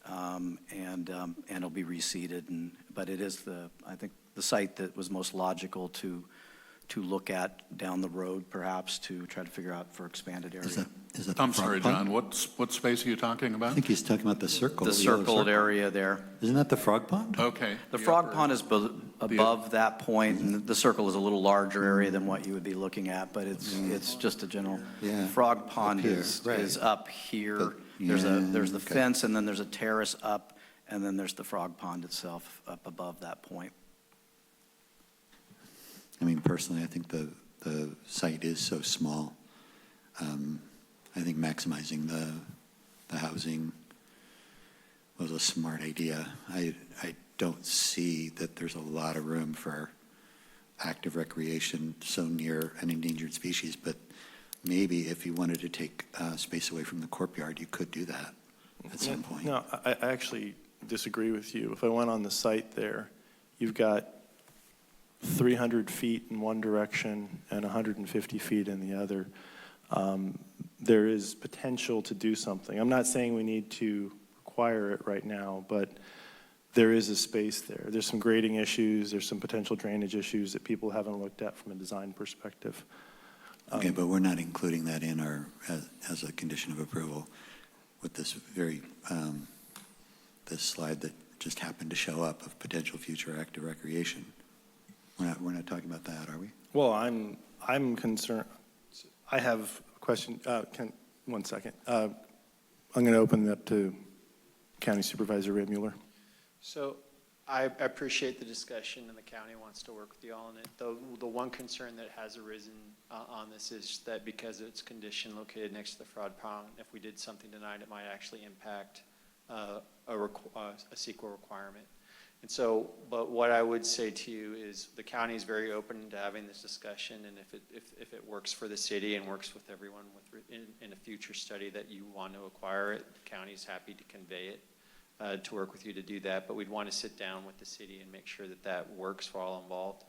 and it'll be reseeded. But it is I think the site that was most logical to look at down the road, perhaps, to try to figure out for expanded area. Is that I'm the frog sorry, pond? John, what space are you talking I about? think he's talking about the circle. The yellow circled circle. area there. Isn't that the frog pond? Okay. The frog upper- pond is above that point, and the circle is a little larger area than what you would be looking at, but it's just a general. Yeah. Frog pond Up here, is right. up here. But- There's the okay. fence, and then there's a terrace up, and then there's the frog pond itself up above that point. I mean, personally, I think the site is so small. I think maximizing the housing was a smart idea. I don't see that there's a lot of room for active recreation so near an endangered species, but maybe if you wanted to take space away from the courtyard, you could do that at some point. No, I actually disagree with you. If I went on the site there, you've got 300 feet in one direction and 150 feet in the other. There is potential to do something. I'm not saying we need to require it right now, but there is a space there. There's some grading issues, there's some potential drainage issues that people haven't looked at from a design perspective. Okay, but we're not including that in our, as a condition of approval with this this slide that just happened to show up of potential future active recreation. We're not talking about that, are we? Well, I'm concerned. I have a question. One second. I'm going to open it up to County Supervisor Ray Mueller. So I appreciate the discussion, and the county wants to work with you all on it. The one concern that has arisen on this is that because it's condition located next to the frog pond, if we did something tonight, it might actually impact a CEQA requirement. And so, but what I would say to you is the county is very open to having this discussion, and if it works for the city and works with everyone in a future study that you want to acquire it, the county is happy to convey it, to work with you to do that. But we'd want to sit down with the city and make sure that that works for all involved.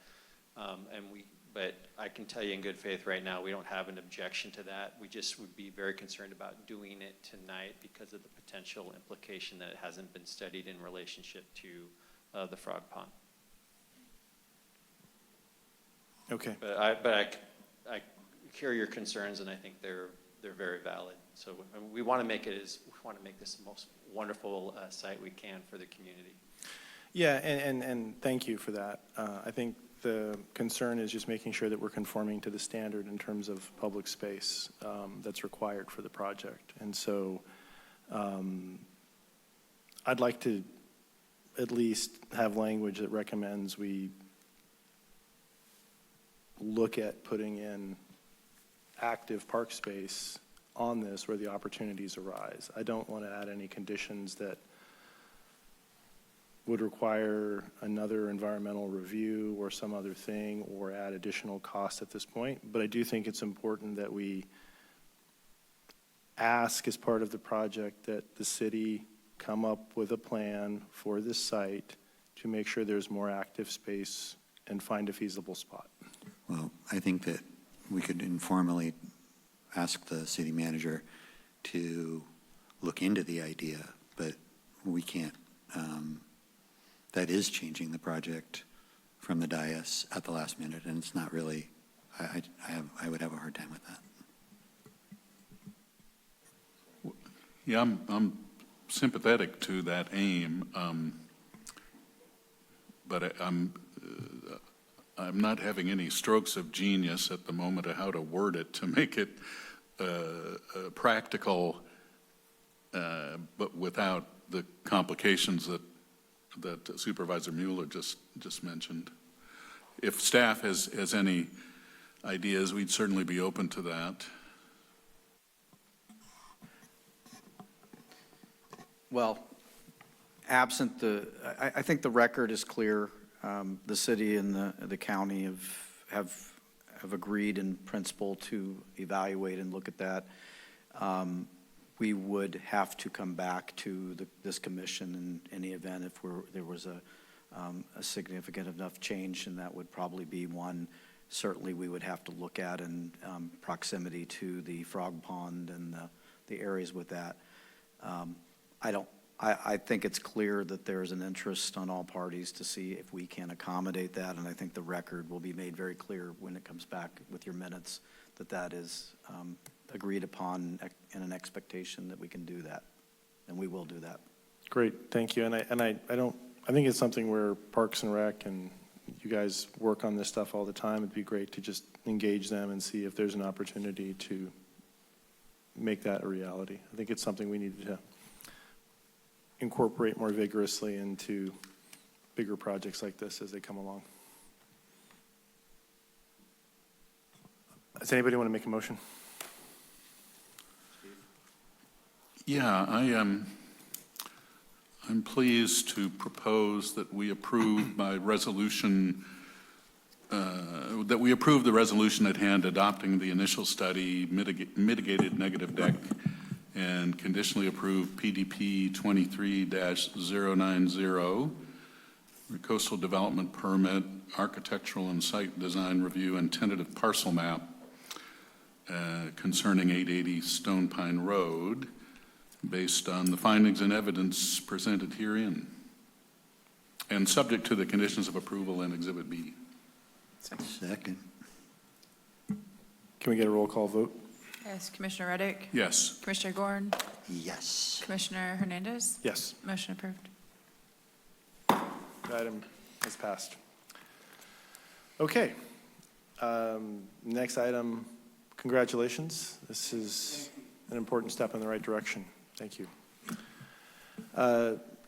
But I can tell you in good faith right now, we don't have an objection to that. We just would be very concerned about doing it tonight because of the potential implication that it hasn't been studied in relationship to the frog pond. Okay. But I hear your concerns, and I think they're very valid. So we want to make this the most wonderful site we can for the community. Yeah, and thank you for that. I think the concern is just making sure that we're conforming to the standard in terms of public space that's required for the project. And so I'd like to at least have language that recommends we look at putting in active park space on this where the opportunities arise. I don't want to add any conditions that would require another environmental review or some other thing or add additional cost at this point. But I do think it's important that we ask as part of the project that the city come up with a plan for this site to make sure there's more active space and find a feasible spot. Well, I think that we could informally ask the city manager to look into the idea, but we can't. That is changing the project from the dais at the last minute, and it's not really, I would have a hard time with that. Yeah, I'm sympathetic to that aim. but I'm not having any strokes of genius at the moment of how to word it to make it practical, but without the complications that Supervisor Mueller just mentioned. If staff has any ideas, we'd certainly be open to that. Well, absent I think the record is clear. The city and the county have agreed in principle to evaluate and look at that. We would have to come back to this commission in any event if there was a significant enough change, and that would probably be one certainly we would have to look at in proximity to the frog pond and the areas with that. I think it's clear that there's an interest on all parties to see if we can accommodate that, and I think the record will be made very clear when it comes back with your minutes that is agreed upon and an expectation that we can do that, and we will do that. Great, thank you. And I think it's something where Parks and Rec and you guys work on this stuff all the time. It'd be great to just engage them and see if there's an opportunity to make that a reality. I think it's something we need to incorporate more vigorously into bigger projects like this as they come along. Does anybody want to make a motion? Yeah, I'm pleased to propose that we approve by resolution, that we approve the resolution at hand adopting the initial study, mitigated negative deck, and conditionally approve PDP 23-090, coastal development permit, architectural and site design review, and tentative parcel map concerning 880 Stone Pine Road, based on the findings and evidence presented herein, and subject to the conditions of approval in Exhibit B. Second. Can we get a roll call vote? Yes, Commissioner Reddick. Yes. Commissioner Gorn. Yes. Commissioner Hernandez. Yes. Motion approved. The item is passed. Okay. Next item, congratulations. This is an important step in the right direction. Thank you.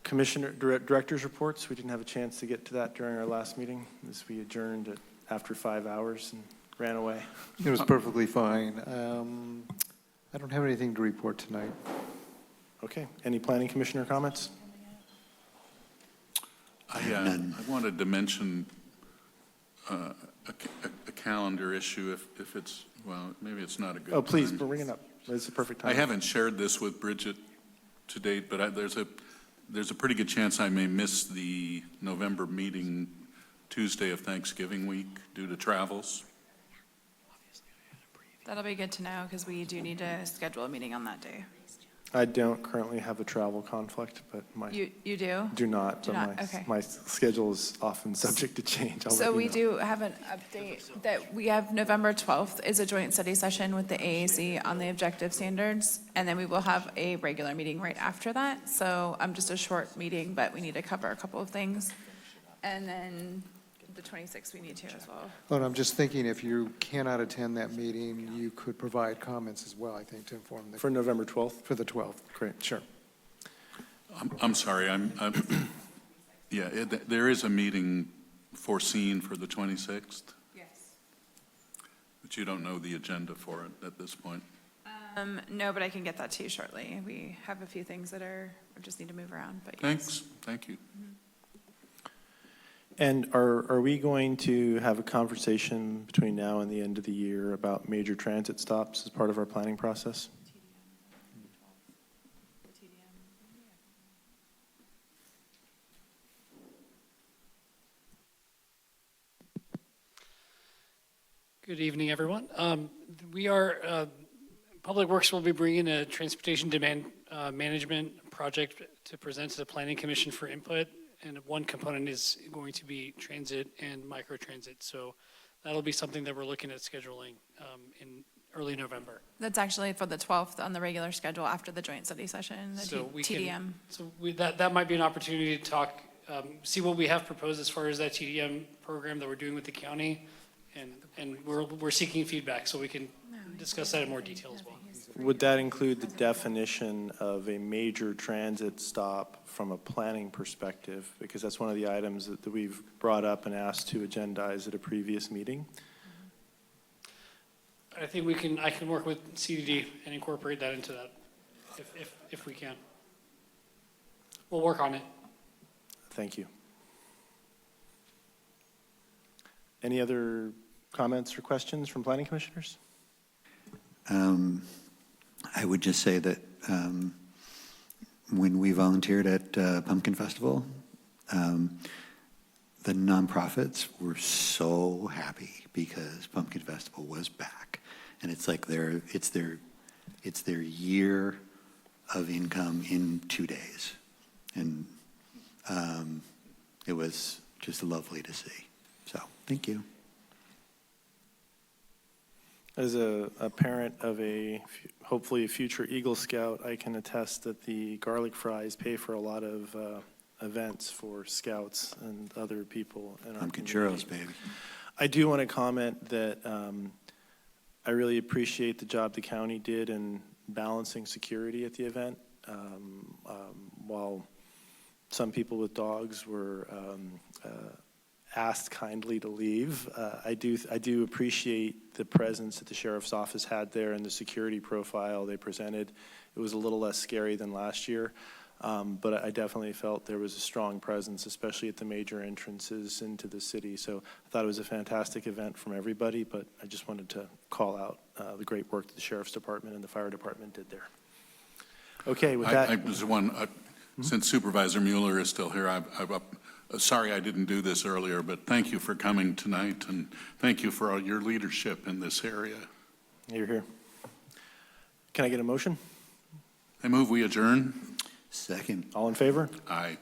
Commissioner, director's reports. We didn't have a chance to get to that during our last meeting as we adjourned after 5 hours and ran away. It was perfectly fine. I don't have anything to report tonight. Okay. Any planning commissioner comments? I wanted to mention a calendar issue if it's, well, maybe it's not a good time. Oh, please, bring it up. It's the perfect time. I haven't shared this with Bridget to date, but there's a pretty good chance I may miss the November meeting Tuesday of Thanksgiving week due to travels. That'll be good to know because we do need to schedule a meeting on that day. I don't currently have a travel conflict, but You do? do not. Do But not, okay. my schedule is often subject to change. I'll let So you we know. do have an update that we have November 12th is a joint study session with the AAC on the objective standards. And then we will have a regular meeting right after that. So just a short meeting, but we need to cover a couple of things. And then the 26th we need to as well. Oh, and I'm just thinking if you cannot attend that meeting, you could provide comments as well, I think, to inform the. For November 12th? For the 12th. Great. Sure. I'm sorry, yeah, there is a meeting foreseen for the 26th, Yes. but you don't know the agenda for it at this point. No, but I can get that to you shortly. We have a few things that we just need to move around, but yes. Thanks, thank you. And are we going to have a conversation between now and the end of the year about major transit stops as part of our planning process? Good evening, everyone. Public Works will be bringing a transportation demand management project to present to the Planning Commission for input. And one component is going to be transit and microtransit. So that'll be something that we're looking at scheduling in early November. That's actually for the 12th on the regular schedule after the joint study session, the So we TDM. that might be an opportunity to talk see what we have proposed as far as that TDM program that we're doing with the county. And we're seeking feedback so we can discuss that in more detail as well. Would that include the definition of a major transit stop from a planning perspective? Because that's one of the items that we've brought up and asked to agendize at a previous meeting. I think I can work with CDD and incorporate that into that if we can. We'll work on it. Thank you. Any other comments or questions from planning commissioners? I would just say that when we volunteered at Pumpkin Festival, the nonprofits were so happy because Pumpkin Festival was back, and it's like it's their year of income in 2 days, and it was just lovely to see. So thank you. As a parent of hopefully a future Eagle Scout, I can attest that the garlic fries pay for a lot of events for scouts and other people in our Pumpkin community. churros, baby. I do want to comment that I really appreciate the job the county did in balancing security at the event. While some people with dogs were asked kindly to leave, I do appreciate the presence that the sheriff's office had there and the security profile they presented. It was a little less scary than last year, but I definitely felt there was a strong presence, especially at the major entrances into the city. So I thought it was a fantastic event from everybody, but I just wanted to call out the great work that the sheriff's department and the fire department did there. Okay, with that. I was since Supervisor Mueller is still here, sorry I didn't do this earlier, but thank you for coming tonight, and thank you for all your leadership in this area. You're here. Can I get a motion? I move we adjourn. Second. All in favor? Aye.